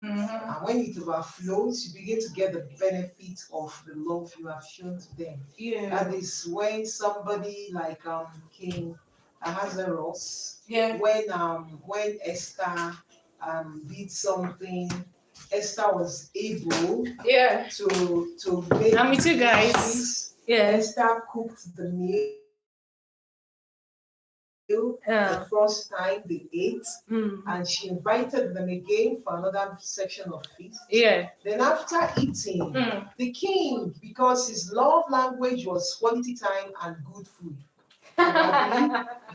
And when it overflows, you begin to get the benefit of the love you have shown to them. Yeah. That is when somebody like King Ahasuerus, when Esther did something, Esther was able to make. I'm with you guys. Yeah. Esther cooked the meal. The first time they ate, and she invited them again for another section of feast. Yeah. Then after eating, the king, because his love language was quality time and good food.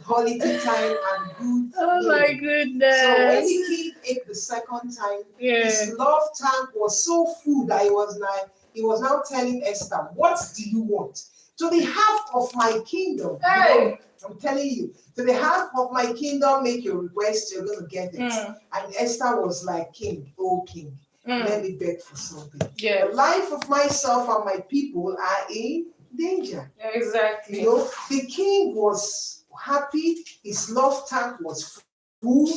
Quality time and good food. Oh my goodness. So when the king ate the second time, his love tank was so full that he was now telling Esther, what do you want? To the half of my kingdom. Hey. I'm telling you. To the half of my kingdom, make your request, you're going to get it. And Esther was like, King, oh King, let me beg for something. Yeah. The life of myself and my people are in danger. Yeah, exactly. You know, the king was happy, his love tank was full,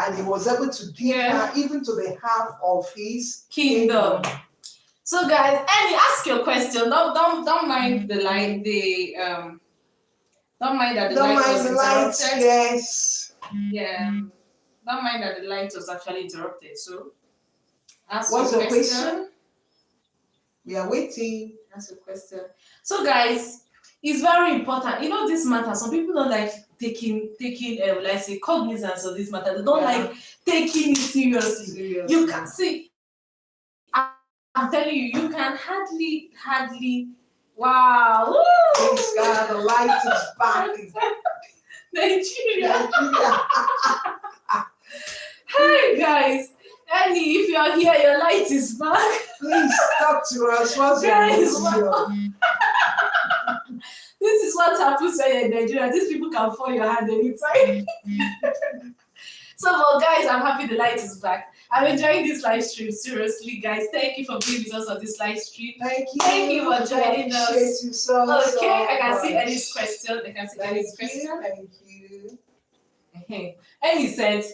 and he was able to give her even to the half of his kingdom. So guys, Annie, ask your question. Don't mind the line. Don't mind that the light was interrupted. Yes. Yeah. Don't mind that the light was actually interrupted. So, ask what's your the question? We are waiting. Ask your question. So guys, it's very important. You know this matter. Some people don't like taking let's say cognizance of this matter. They don't like taking it seriously. You can see. I'm telling you, you can hardly. Wow! Thanks God, the light is back. Nigeria. Hi guys, Annie, if you're here, your light is back. Please talk to us. What's your This is what happens when you're in Nigeria. These people can fall your hand anytime. So, well, guys, I'm happy the light is back. I'm enjoying this live stream. Seriously, guys, thank you for being with us on this live stream. Thank you. Thank you for joining us. You so I can much. see Ellie's question. Thank you. Ellie said,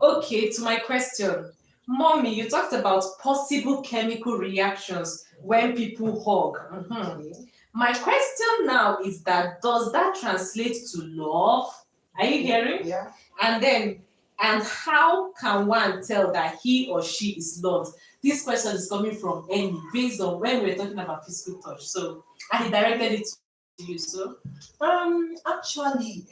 okay, to my question. Mommy, you talked about possible chemical reactions when people hug. Okay. My question now is that, does that translate to love? Are you hearing? Yeah. And how can one tell that he or she is loved? This question is coming from Annie, based on when we're talking about physical touch. So I directed it to you. So actually,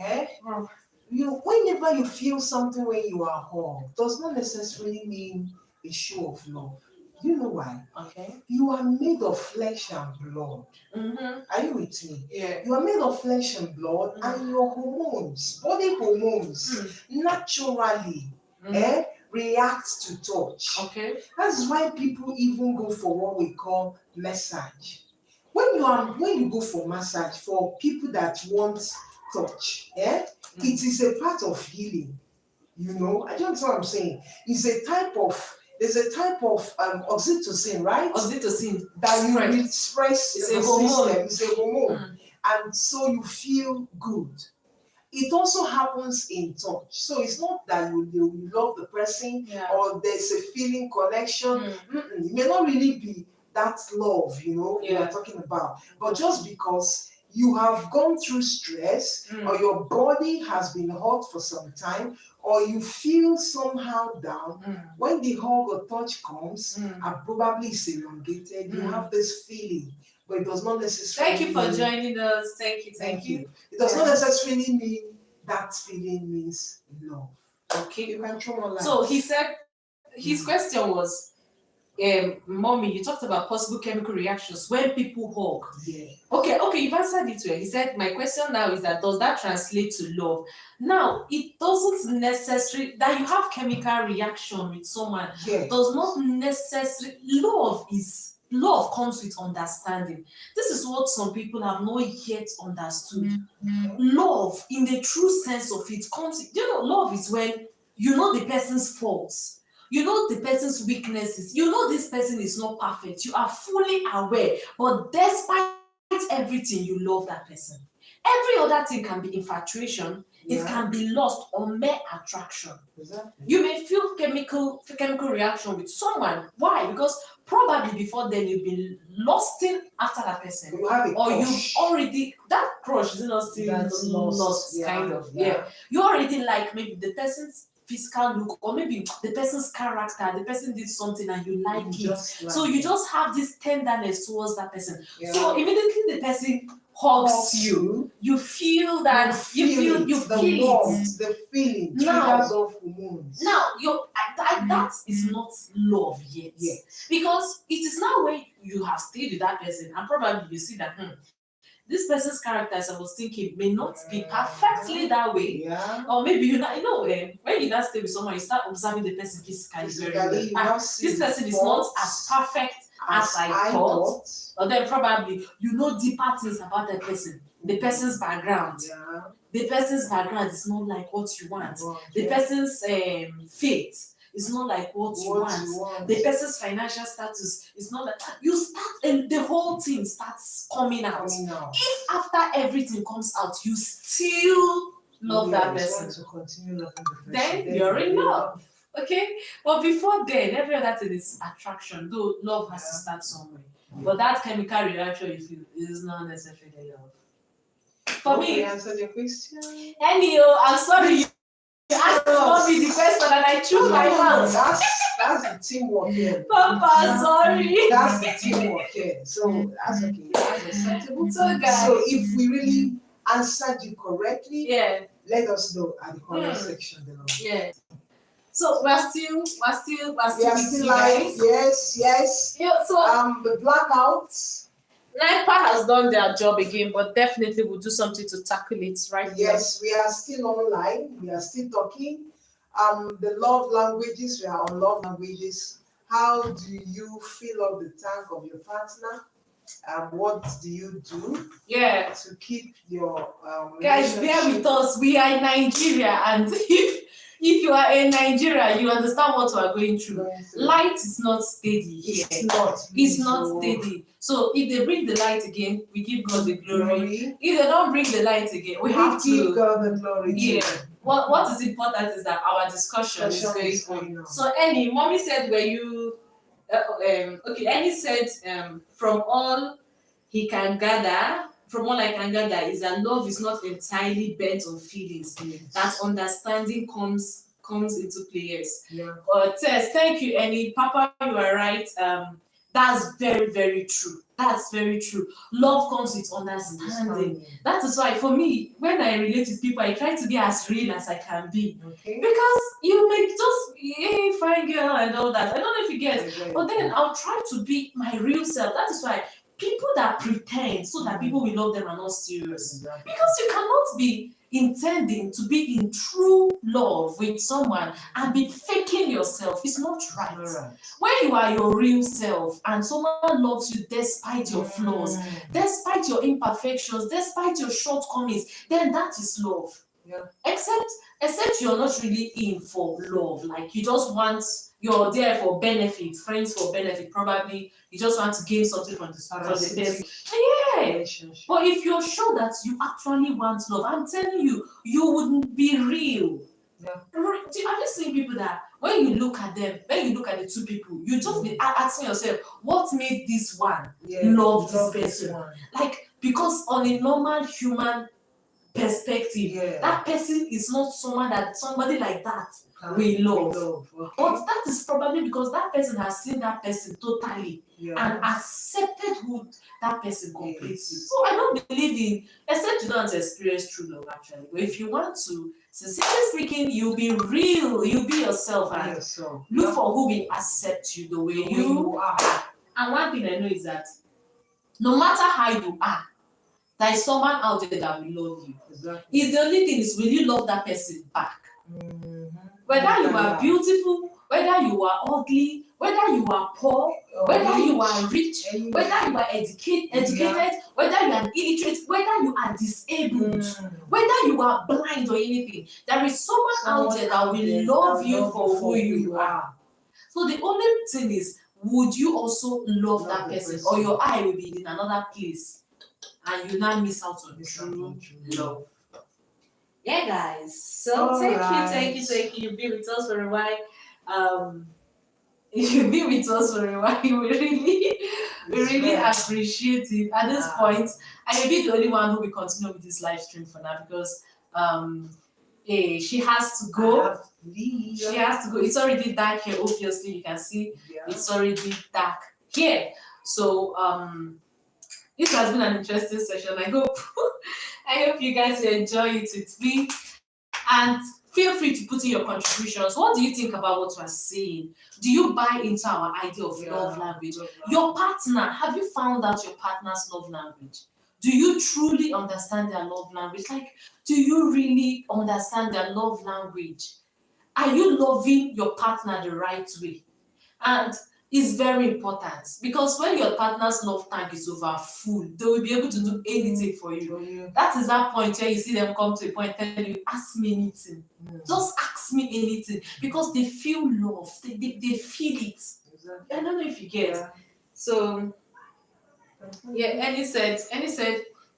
whenever you feel something when you are home, does not necessarily mean a show of love. You know why? Okay. You are made of flesh and blood. Are you with me? Yeah. You are made of flesh and blood, and your hormones, body hormones, naturally react to touch. Okay. That's why people even go for what we call massage. When you go for massage, for people that want touch, it is a part of healing. You know, I don't know what I'm saying. There's a type of oxytocin, right? Oxytocin. That you express It's in a the hormone. system. It's a hormone. And so you feel good. It also happens in touch. So it's not that you love the person or there's a feeling connection. It may not really be that love, you are talking about. But just because you have gone through stress or your body has been hot for some time or you feel somehow down, when the hug or touch comes and probably is elongated, you have this feeling, but it does not necessarily Thank you for joining us. Thank you. It does not necessarily mean that feeling means love. Okay. You can throw more light. So he said, his question was, Mommy, you talked about possible chemical reactions when people hug. Yeah. Okay, you've answered it well. He said, my question now is that, does that translate to love? Now, it doesn't necessarily, that you have chemical reaction with someone does not necessarily, love comes with understanding. This is what some people have not yet understood. Love, in the true sense of it, comes, love is when you know the person's faults. You know the person's weaknesses. You know this person is not perfect. You are fully aware. But despite everything, you love that person. Every other thing can be infatuation. It can be lust or mere attraction. Exactly. You may feel chemical reaction with someone. Why? Because probably before then you've been lusting after that person. You have a or crush. You've already, that crush is not still lust kind of. You already like maybe the person's physical look or maybe the person's character, the person did something and you like it. So you just have this tenderness towards that person. So immediately the person hugs you, you feel that you feel it. The feeling triggers off hormones. Now that is not love yet. Because it is now when you have stayed with that person and probably you see that this person's character, as I was thinking, may not be perfectly that way. Or maybe when you stay with someone, you start observing the person physically very well. This person is not as perfect as I thought. Or then probably deeper things about the person, the person's background, The person's background is not like what you want. The person's faith is not like what you want. The person's financial status is not like you start, and the whole thing starts coming out. If after everything comes out, you still love that person, to continue loving the person, then you're in love. Okay, but before then, every other thing is attraction. Though love has to start somewhere, but that chemical reaction you feel is not necessarily love. For me, answered your question. Anyhow, I'm sorry. You asked me the question and I chose my mouth. That's the teamwork here. Papa, sorry. That's the teamwork here. So that's okay. That's acceptable. So guys, so if we really answered you correctly, yeah, let us know at the comment section below. Yeah. So we're still live. Yes. Yeah, so the blackouts. NIPA has done their job again, but definitely we'll do something to tackle it, right? Yes, we are still online. We are still talking. The love languages, we are on love languages. How do you fill up the tank of your partner? What do you do? Yeah. To keep your guys, bear with us. We are in Nigeria, and if you are in Nigeria, you understand what we are going through. Light is not steady here. It's not steady. So if they bring the light again, we give God the glory. If they don't bring the light again, we have to give God the glory. Yeah. What is important is that our discussion is going on. So Annie, mommy said, were you okay? Annie said, from all I can gather is that love is not entirely bent on feelings. Yes. That understanding comes into play. Yes. Yeah. Tess, thank you, Annie. Papa, you are right. That's very, very true. That's very true. Love comes with understanding. That is why, for me, when I relate with people, I try to be as real as I can be. Okay. Because you may just, fine girl and all that. I don't know if you get it. But then I'll try to be my real self. That is why people that pretend so that people will love them are not serious. Exactly. Because you cannot be intending to be in true love with someone and be faking yourself. It's not right. When you are your real self and someone loves you despite your flaws, despite your imperfections, despite your shortcomings, then that is love. Yeah. Except you're not really in for love. Like you're there for benefit, friends for benefit. Probably you just want to gain something from the person. Yeah. But if you're sure that you actually want love, I'm telling you, you wouldn't be real. Yeah. Have you seen people that when you look at them, when you look at the two people, you just be asking yourself, what made this one love this person? Like, because on a normal human perspective, that person is not somebody like that we love. Okay. But that is probably because that person has seen that person totally and accepted who that person completely. Yes. So I don't believe in, except you don't experience true love actually. But if you want to, sincerely speaking, you'll be real, you'll be yourself and look for who will accept you the way you are. And one thing I know is that no matter how you are, there is someone out there that will love you. Exactly. It's the only thing is, will you love that person back? Whether you are beautiful, whether you are ugly, whether you are poor, whether you are rich, whether you are educated, whether you are illiterate, whether you are disabled, whether you are blind or anything, there is someone out there that will love you for who you are. So the only thing is, would you also love that person, or your eye will be in another place? And you now miss out on true love. Yeah, guys. So thank you. You've been with us for a while. You've been with us for a while. We really appreciate it. At this point, I may be the only one who will continue with this live stream for now because she has to go. She has to go. It's already dark here. Obviously, you can see it's already dark here. So this has been an interesting session. I hope you guys will enjoy it with me. And feel free to put in your contributions. What do you think about what we're saying? Do you buy into our idea of love language? Your partner, have you found out your partner's love language? Do you truly understand their love language? Like, do you really understand their love language? Are you loving your partner the right way? And is very important, because when your partner's love tank is over full, they will be able to do anything for you. That is that point where you see them come to a point telling you, ask me anything. Just ask me anything, because they feel love. They feel it. Exactly. I don't know if you get. Yeah. So yeah, Annie said,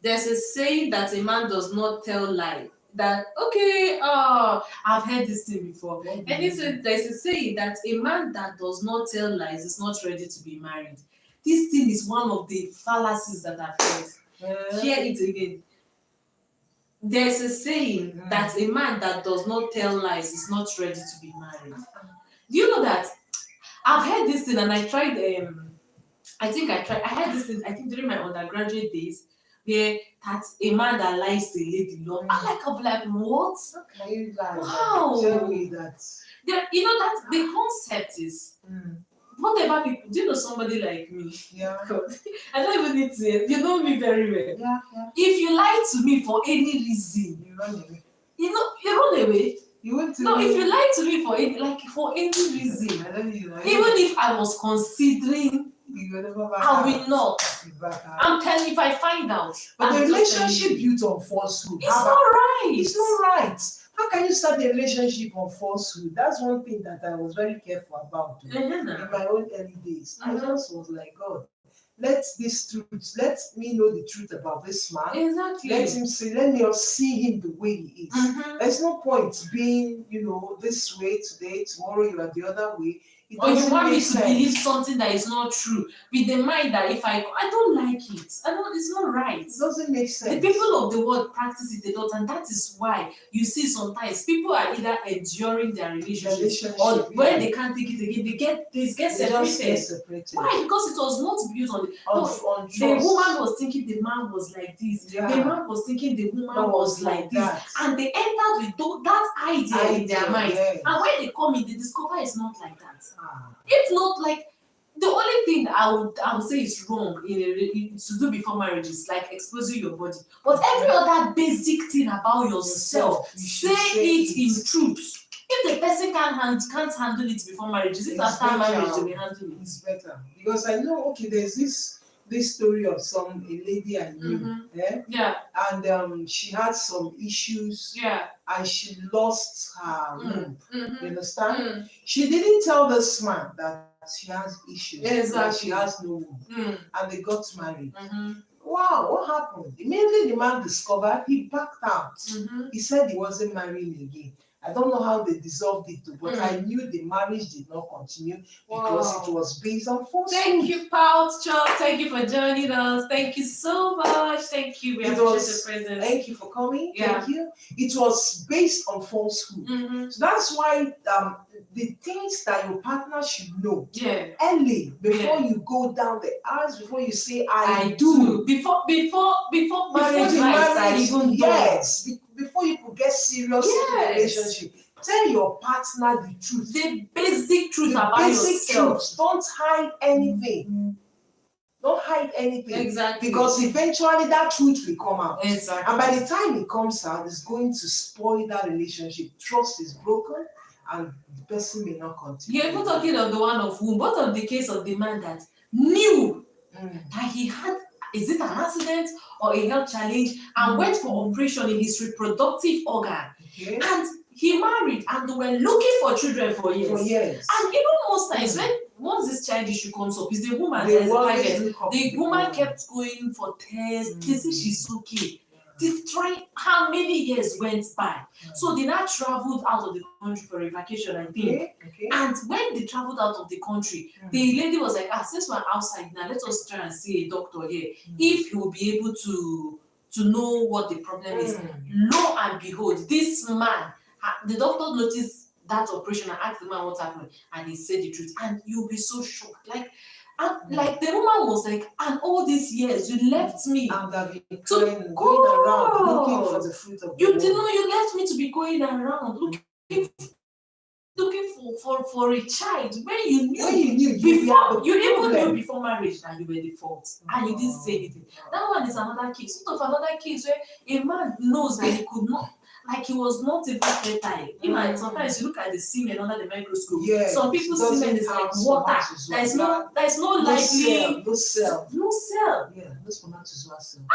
there's a saying that a man does not tell lie. That okay, I've heard this thing before. And he said there's a saying that a man that does not tell lies is not ready to be married. This thing is one of the fallacies that I've heard. Hear it again. There's a saying that a man that does not tell lies is not ready to be married. Do you know that? I've heard this thing, and I tried. I had this thing, I think during my undergraduate days, where that's a man that lies to a lady love. I'm like, what? Can you lie? Wow. Tell me that. Yeah, you know that the concept is whatever people. Do you know somebody like me? Yeah. I don't even need to. You know me very well. Yeah. If you lie to me for any reason, You run away. you run away. You want to? No, if you lie to me for any reason, I don't even know. even if I was considering, You will never back I out. will not. You back out. I'm telling you, if I find out. But the I'm just telling relationship you, built on falsehood. it's not right. It's not right. How can you start a relationship on falsehood? That's one thing that I was very careful about in my own early days. I just was like, God, let me know the truth about this man. Exactly. Let me see him the way he is. There's no point being, this way today, tomorrow you are the other way. Or you want me to believe something that is not true with the mind that if I don't like it, it's not right. It doesn't make sense. The people of the world practice it a lot, and that is why you see sometimes people are either enduring their relationship or when they can't take it again, they get separated. Why? Because it was not built on trust. The woman was thinking the man was like this. The man was thinking the woman was like this, and they entered with that idea in their mind. Yes. And when they come in, they discover it's not like that. If not, like, the only thing I would say is wrong to do before marriage is like exposing your body. But every other basic thing about yourself, say it in truth. If the person can't handle it before marriage, is it after marriage they will handle it? It's better. Because I know, there's this story of a lady I knew. And she had some issues. And she lost her womb. You understand? She didn't tell this man that she has issues. That she has no womb. And they got married. Wow, what happened? Immediately the man discovered, he backed out. He said he wasn't marrying again. I don't know how they dissolved it, but I knew the marriage did not continue because it was based on falsehood. Thank you, Paul Chuck. Thank you for joining us. Thank you so much. Thank you. We appreciate the presence. Thank you for coming. Thank you. It was based on falsehood. So that's why the things that your partner should know early before you go down the aisle, before you say I do. Before marriage even before you could get serious in the relationship. Tell your partner the truth. The basic truth about yourself. Don't hide anything. Don't hide anything. Exactly. Because eventually that truth will come out. Exactly. And by the time it comes out, it's going to spoil that relationship. Trust is broken and the person may not continue. You're even talking of the one of whom? What of the case of the man that knew that he had, is it an accident or a health challenge, and went for operation in his reproductive organ? And he married and they were looking for children for years. And most times once this child issue comes up, it's the woman that is the target. The woman kept going for tests. They say she's okay. How many years went by? So they now traveled out of the country for a vacation, I think. And when they traveled out of the country, the lady was like, since we're outside now, let us try and see a doctor here. If he will be able to know what the problem is. Lo and behold, this man, the doctor noticed that operation and asked the man what happened, and he said the truth. And you'll be so shocked. Like the woman was like, and all these years you left me to go around looking for the fruit of the womb. You left me to be going around looking for a child when you knew before marriage that you were the fault and you didn't say anything. That one is another case. Sort of another case where a man knows that he could not. like he was not even fertile. Even sometimes you look at the semen under the microscope. Yes, Some people's doesn't semen is have like water. There's no lively no cell. no cell. Yeah, no spermatozoa cell.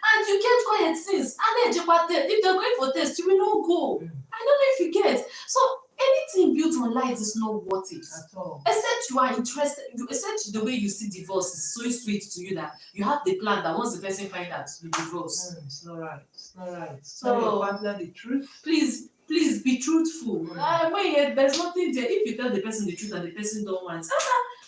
And you kept quiet since. And then if they're going for test, you will not go. I don't know if you get. So anything built on lies is not worth it. At all. Except you are interested, except the way you see divorce is so sweet to you that you have the plan that once the person finds out, you divorce. It's not right. It's not right. So tell your partner the truth. Please be truthful. There's nothing there. If you tell the person the truth and the person don't want,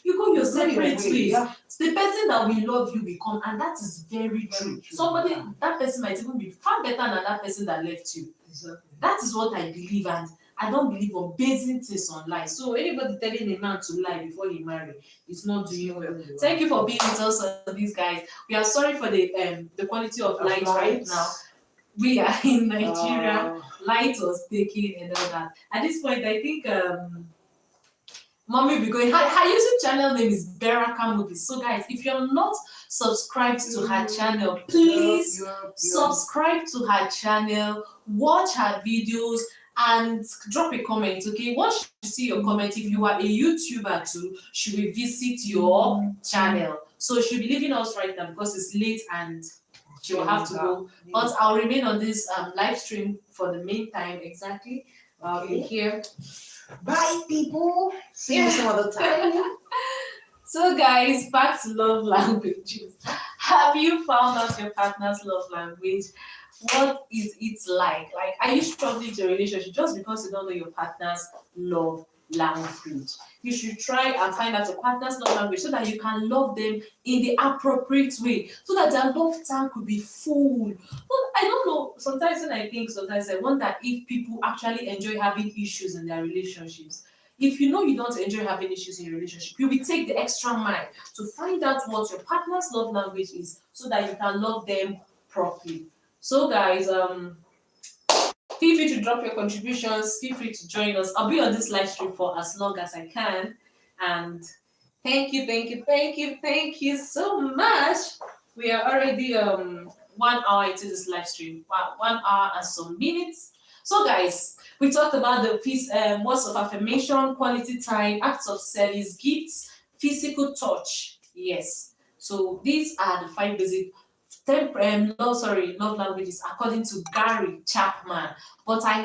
you go your separate ways. Yeah. It's the person that will love you will come, and that is very true. Somebody, that person might even be far better than that person that left you. Exactly. That is what I believe, and I don't believe on basing things on lies. So anybody telling a man to lie before he marry is not doing well. Thank you for being with us, these guys. We are sorry for the quality of light right now. We are in Nigeria. Light was taken and all that. At this point, I think Mommy will be going. Her YouTube channel name is Beraka Movies. So guys, if you're not subscribed to her channel, please subscribe to her channel, watch her videos, and drop a comment. Okay, once you see your comment, if you are a YouTuber too, she will visit your channel. So she'll be leaving us right now because it's late and she will have to go. But I'll remain on this live stream for the meantime. Exactly. I'll be here. Bye, people. See you some other time. So, guys, back to love languages. Have you found out your partner's love language? What is it like? Like, are you struggling in your relationship just because you don't know your partner's love language? You should try and find out your partner's love language so that you can love them in the appropriate way, so that their love tank could be full. But I don't know. Sometimes I wonder if people actually enjoy having issues in their relationships. If you know you don't enjoy having issues in your relationship, you will take the extra mile to find out what your partner's love language is so that you can love them properly. So guys, feel free to drop your contributions, feel free to join us. I'll be on this live stream for as long as I can. And thank you so much. We are already 1 hour into this live stream, 1 hour and some minutes. So guys, we talked about the piece, words of affirmation, quality time, acts of service, gifts, physical touch. Yes. So these are the 5 basic love languages according to Gary Chapman. But I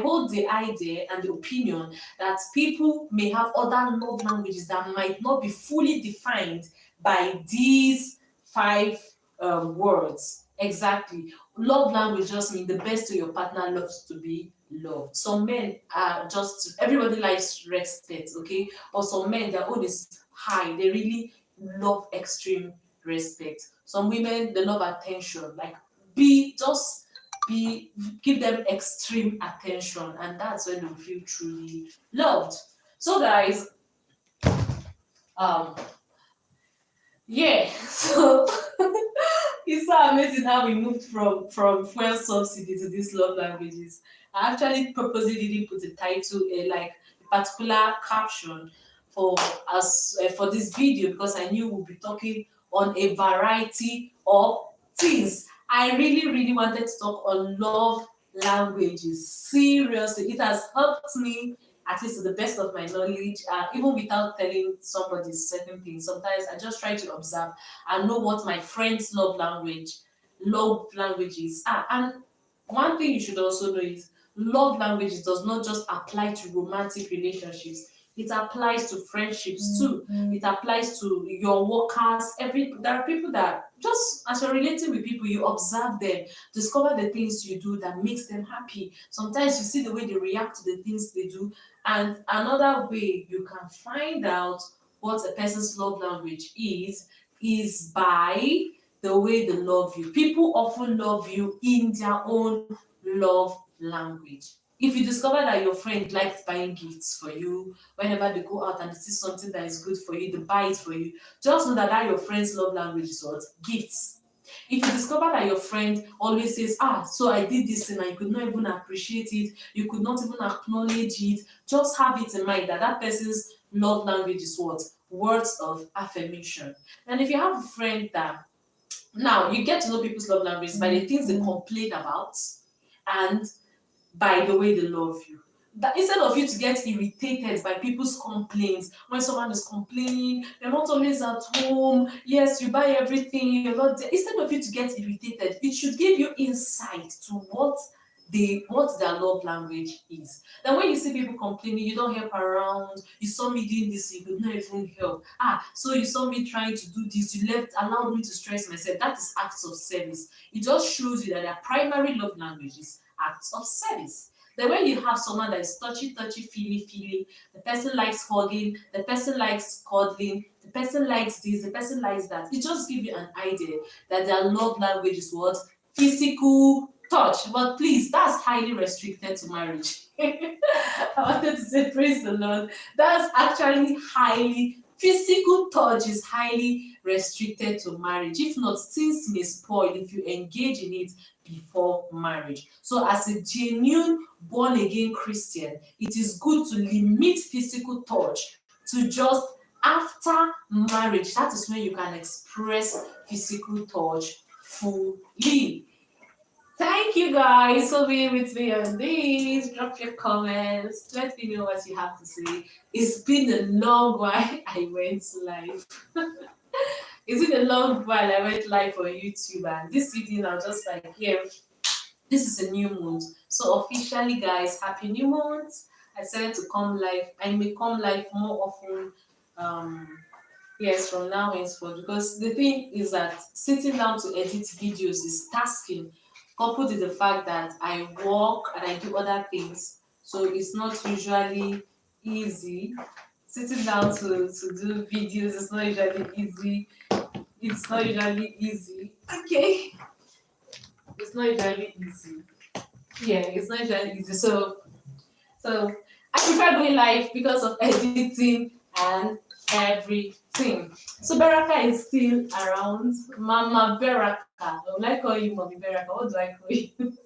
hold the idea and the opinion that people may have other love languages that might not be fully defined by these 5 words. Exactly. Love language just means the best way your partner loves to be loved. Some men are everybody likes respect, okay? But some men, their own is high. They really love extreme respect. Some women, they love attention. Like give them extreme attention, and that's when they feel truly loved. So guys, so it's so amazing how we moved from fuel subsidy to these love languages. I actually purposely didn't put a title, like a particular caption for this video, because I knew we'll be talking on a variety of things. I really wanted to talk on love languages. Seriously, it has helped me, at least to the best of my knowledge, even without telling somebody certain things. Sometimes I just try to observe and know what my friends' love languages are. And one thing you should also know is love languages does not just apply to romantic relationships. It applies to friendships too. It applies to your workers. There are people that just as you're relating with people, you observe them, discover the things you do that makes them happy. Sometimes you see the way they react to the things they do. And another way you can find out what a person's love language is by the way they love you. People often love you in their own love language. If you discover that your friend likes buying gifts for you, whenever they go out and they see something that is good for you, they buy it for you, just know that your friend's love language is what? Gifts. If you discover that your friend always says, so I did this and I could not even appreciate it, you could not even acknowledge it, just have it in mind that that person's love language is what? Words of affirmation. And if you have a friend that, now you get to know people's love languages by the things they complain about and by the way they love you. That instead of you to get irritated by people's complaints, when someone is complaining, you're not always at home, yes, you buy everything, you're not there. Instead of you to get irritated, it should give you insight to what their love language is. Then when you see people complaining, you don't help around, you saw me doing this, you could not even help. So you saw me trying to do this, you allowed me to stress myself. That is acts of service. It just shows you that their primary love language is acts of service. Then when you have someone that is touchy, feely, the person likes hugging, the person likes cuddling, the person likes this, the person likes that. It just gives you an idea that their love language is what? Physical touch. But please, that's highly restricted to marriage. I wanted to say praise the Lord. That's actually physical touch is highly restricted to marriage. If not, things may spoil if you engage in it before marriage. So as a genuine born again Christian, it is good to limit physical touch to just after marriage. That is when you can express physical touch fully. Thank you guys for being with me on this. Drop your comments. Let me know what you have to say. It's been a long while I went live. It's been a long while I went live on YouTube, and this evening I was just like, yeah, this is a new month. So officially, guys, happy new month. I decided to come live. I may come live more often. Yes, from now henceforth, because the thing is that sitting down to edit videos is tasking, coupled with the fact that I work and I do other things. So it's not usually easy. Sitting down to do videos is not usually easy. It's not usually easy. Okay. It's not usually easy. Yeah, it's not usually easy. So I prefer going live because of editing and everything. So Beraka is still around. Mama Beraka. Don't I call you Mommy Beraka? What do I call you?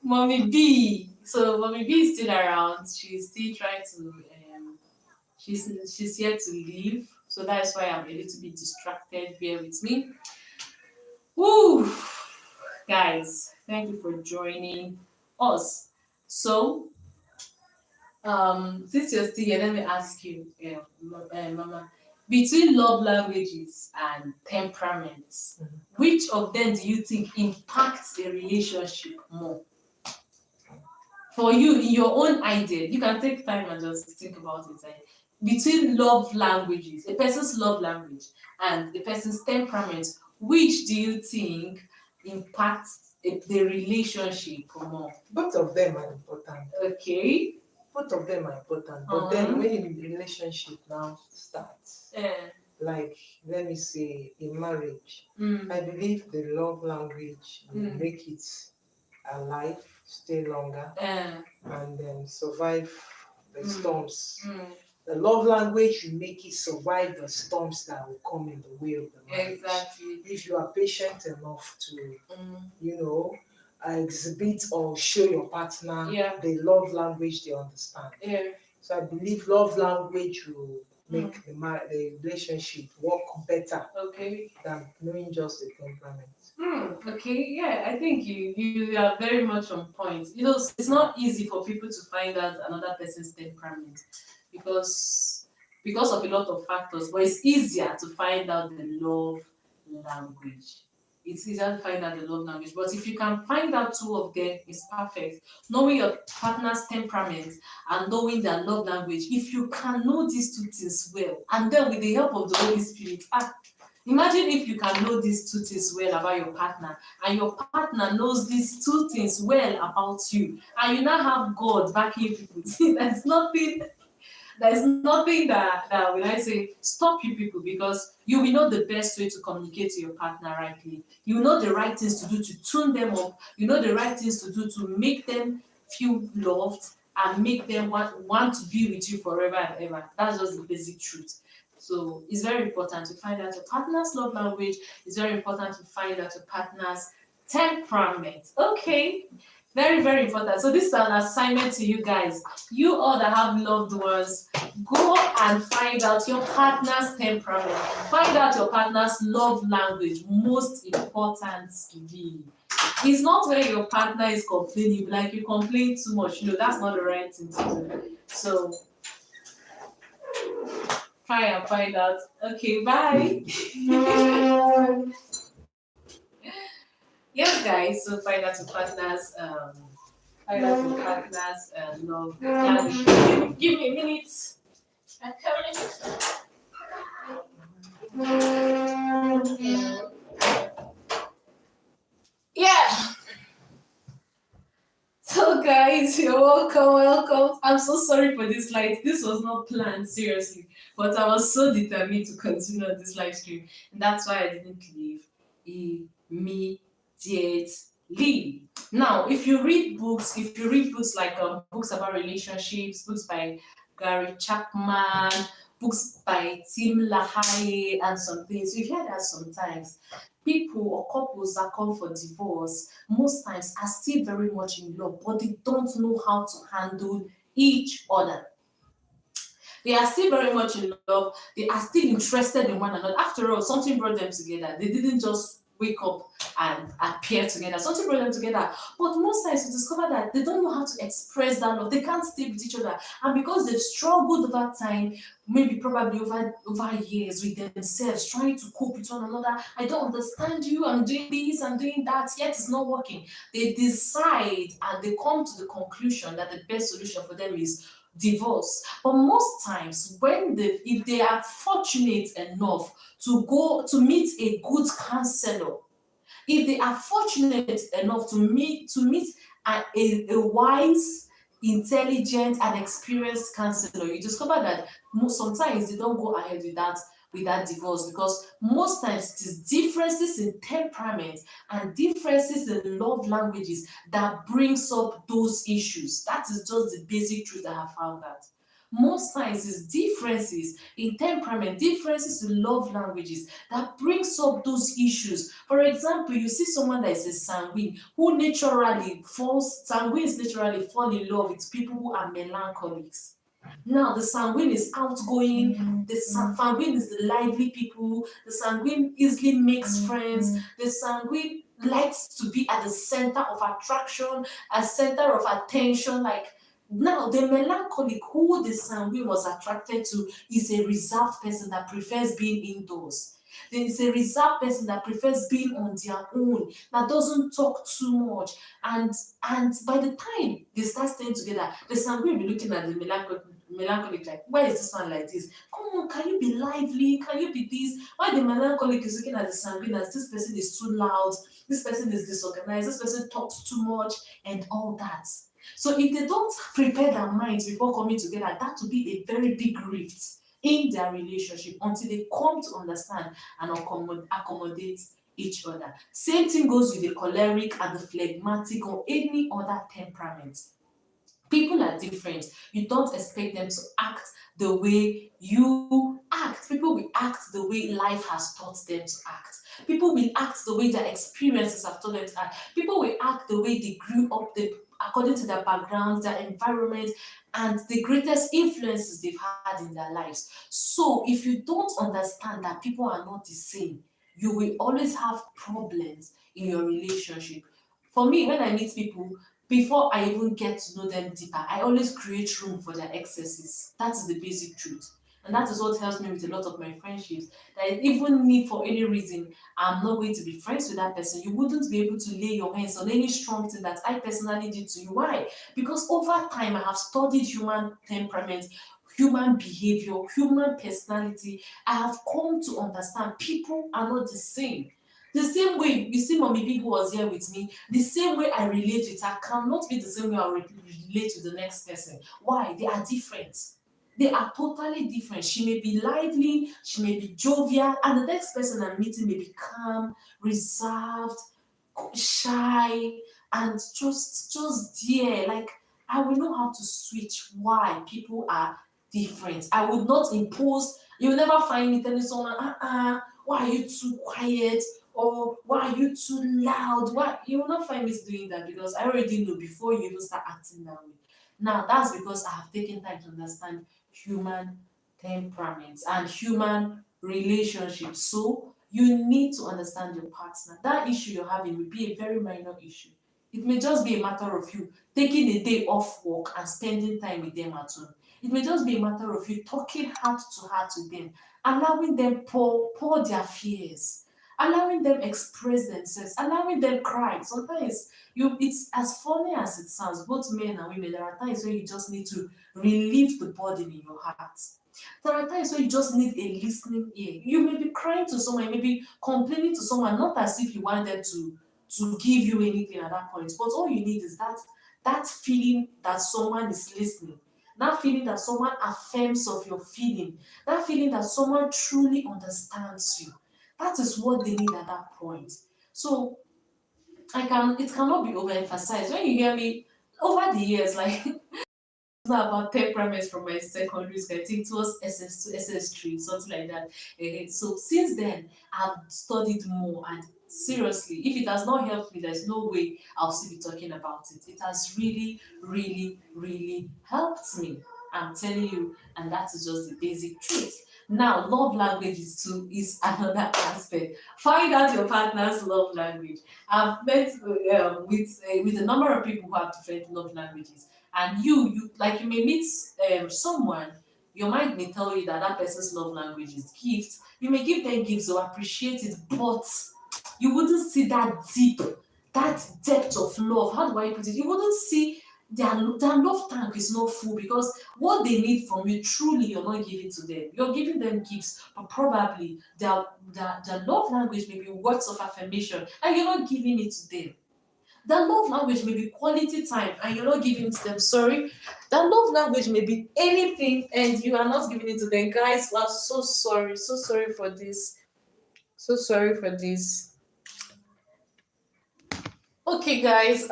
Mommy B. So Mommy B is still around. She's still trying to she's yet to leave. So that's why I'm a little bit distracted. Bear with me. Woo! Guys, thank you for joining us. So since you're still here, let me ask you, Mama, between love languages and temperaments, which of them do you think impacts a relationship more? For you, in your own idea, you can take time and just think about it. Between love languages, a person's love language and a person's temperament, which do you think impacts the relationship more? Both of them are important. Okay. Both of them are important. But then when the relationship now starts, like let me say in marriage, I believe the love language will make it alive, stay longer, and then survive the storms. The love language will make it survive the storms that will come in the way of the marriage. Exactly. If you are patient enough to, exhibit or show your partner the love language they understand. So I believe love language will make the relationship work better than knowing just the temperament. Okay, yeah, I think you are very much on point. It's not easy for people to find out another person's temperament because of a lot of factors, but it's easier to find out the love language. It's easier to find out the love language. But if you can find out two of them, it's perfect. Knowing your partner's temperament and knowing their love language, if you can know these two things well, and then with the help of the Holy Spirit, imagine if you can know these two things well about your partner, and your partner knows these two things well about you, and you now have God backing people. See, there's nothing that will I say stop you people, because you will know the best way to communicate to your partner rightly. You know the right things to do to tune them up. You know the right things to do to make them feel loved and make them want to be with you forever and ever. That's just the basic truth. So it's very important to find out your partner's love language. It's very important to find out your partner's temperament. Okay. Very, very important. So this is an assignment to you guys. You all that have loved ones, go and find out your partner's temperament. Find out your partner's love language, most importantly. It's not when your partner is complaining, like you complain too much, that's not the right thing to do. So try and find out. Okay, bye. Yes, guys, so find out your partners, love language. Give me a minute. I'm coming. Yeah. So guys, you're welcome. I'm so sorry for this light. This was not planned, seriously. But I was so determined to continue on this live stream. And that's why I didn't leave immediately. Now, if you read books like books about relationships, books by Gary Chapman, books by Tim LaHaye, and some things, you hear that sometimes people or couples that come for divorce most times are still very much in love, but they don't know how to handle each other. They are still very much in love. They are still interested in one another. After all, something brought them together. They didn't just wake up and appear together. Something brought them together. But most times you discover that they don't know how to express that love. They can't stay with each other. And because they've struggled over time, maybe probably over years with themselves, trying to cope with one another. I don't understand you. I'm doing this, I'm doing that, yet it's not working. They decide and they come to the conclusion that the best solution for them is divorce. But most times if they are fortunate enough to go to meet a good counselor, if they are fortunate enough to meet a wise, intelligent and experienced counselor, you discover that sometimes they don't go ahead with that divorce, because most times it is differences in temperament and differences in love languages that brings up those issues. That is just the basic truth I have found out. Most times it's differences in temperament, differences in love languages that brings up those issues. For example, you see someone that is a sanguine who sanguines naturally fall in love with people who are melancholics. Now, the sanguine is outgoing, the sanguine is the lively people, the sanguine easily makes friends, the sanguine likes to be at the center of attraction, a center of attention. Like, now, the melancholic who the sanguine was attracted to is a reserved person that prefers being indoors. There is a reserved person that prefers being on their own, that doesn't talk too much. And by the time they start staying together, the sanguine will be looking at the melancholic like, why is this one like this? Come on, can you be lively? Can you be this? Why the melancholic is looking at the sanguine as this person is too loud, this person is disorganized, this person talks too much, and all that. So if they don't prepare their minds before coming together, that will be a very big rift in their relationship until they come to understand and accommodate each other. Same thing goes with the choleric and the phlegmatic or any other temperament. People are different. You don't expect them to act the way you act. People will act the way life has taught them to act. People will act the way their experiences have taught them to act. People will act the way they grew up, according to their backgrounds, their environment, and the greatest influences they've had in their lives. So if you don't understand that people are not the same, you will always have problems in your relationship. For me, when I meet people, before I even get to know them deeper, I always create room for their excesses. That is the basic truth. And that is what helps me with a lot of my friendships. That even me, for any reason, I'm not going to be friends with that person. You wouldn't be able to lay your hands on any strong thing that I personally did to you. Why? Because over time, I have studied human temperament, human behavior, human personality. I have come to understand people are not the same. The same way you see Mommy Big who was here with me, the same way I relate with her cannot be the same way I relate to the next person. Why? They are different. They are totally different. She may be lively, she may be jovial, and the next person I'm meeting may be calm, reserved, shy, and just there. Like, I will know how to switch why people are different. I would not impose. You'll never find me telling someone, why are you too quiet? Or why are you too loud? Why you will not find me doing that, because I already know before you even start acting that way. Now that's because I have taken time to understand human temperaments and human relationships. So You need to understand your partner. That issue you're having will be a very minor issue. It may just be a matter of you taking a day off work and spending time with them at home. It may just be a matter of you talking heart to heart with them, allowing them pour their fears, allowing them express themselves, allowing them cry. Sometimes it's as funny as it sounds, both men and women, there are times where you just need to relieve the burden in your heart. There are times where you just need a listening ear. You may be crying to someone, you may be complaining to someone, not as if you want them to give you anything at that point, but all you need is that feeling that someone is listening, that feeling that someone affirms of your feeling, that feeling that someone truly understands you. That is what they need at that point. So it cannot be overemphasized. When you hear me over the years, like about temperaments from my secondary school. I think it was SS2, SS3, something like that. So since then, I've studied more, and seriously, if it has not helped me, there's no way I'll still be talking about it. It has really, really, really helped me. I'm telling you, and that is just the basic truth. Now, love languages too is another aspect. Find out your partner's love language. I've met with a number of people who have different love languages, and you like you may meet someone, your mind may tell you that that person's love language is gifts. You may give them gifts or appreciate it, but you wouldn't see that depth of love. How do I put it? You wouldn't see their love tank is not full, because what they need from you, truly you're not giving to them. You're giving them gifts, but probably their love language may be words of affirmation and you're not giving it to them. That love language may be quality time and you're not giving it to them. Sorry. That love language may be anything and you are not giving it to them. Guys, we're so sorry. So sorry for this. So sorry for this. Okay, guys.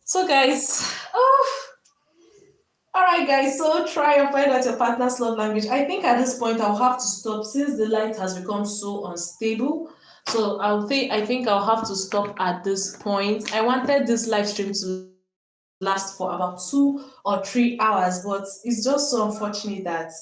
So guys, all right, guys. So try and find out your partner's love language. I think at this point I'll have to stop since the light has become so unstable. So I think I'll have to stop at this point. I wanted this live stream to last for about 2 or 3 hours, but it's just so unfortunate that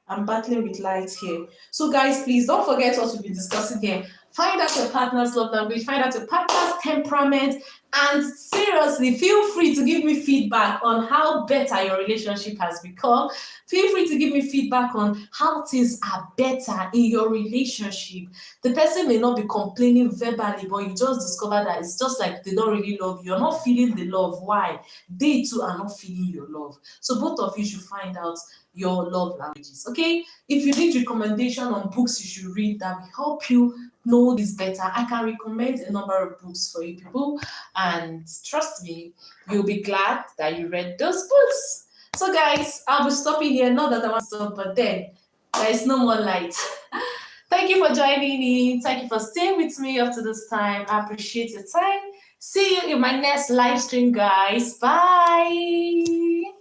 I'm battling with light here. So guys, please don't forget what we've been discussing here. Find out your partner's love language, find out your partner's temperament, and seriously, feel free to give me feedback on how better your relationship has become. Feel free to give me feedback on how things are better in your relationship. The person may not be complaining verbally, but you just discover that it's just like they don't really love you. You're not feeling the love. Why? They too are not feeling your love. So both of you should find out your love languages. Okay? If you need recommendation on books you should read that will help you know this better, I can recommend a number of books for you people, and trust me, you'll be glad that you read those books. So guys, I'll be stopping here. Not that I want to stop, but then there is no more light. Thank you for joining me. Thank you for staying with me up to this time. I appreciate your time. See you in my next live stream, guys. Bye.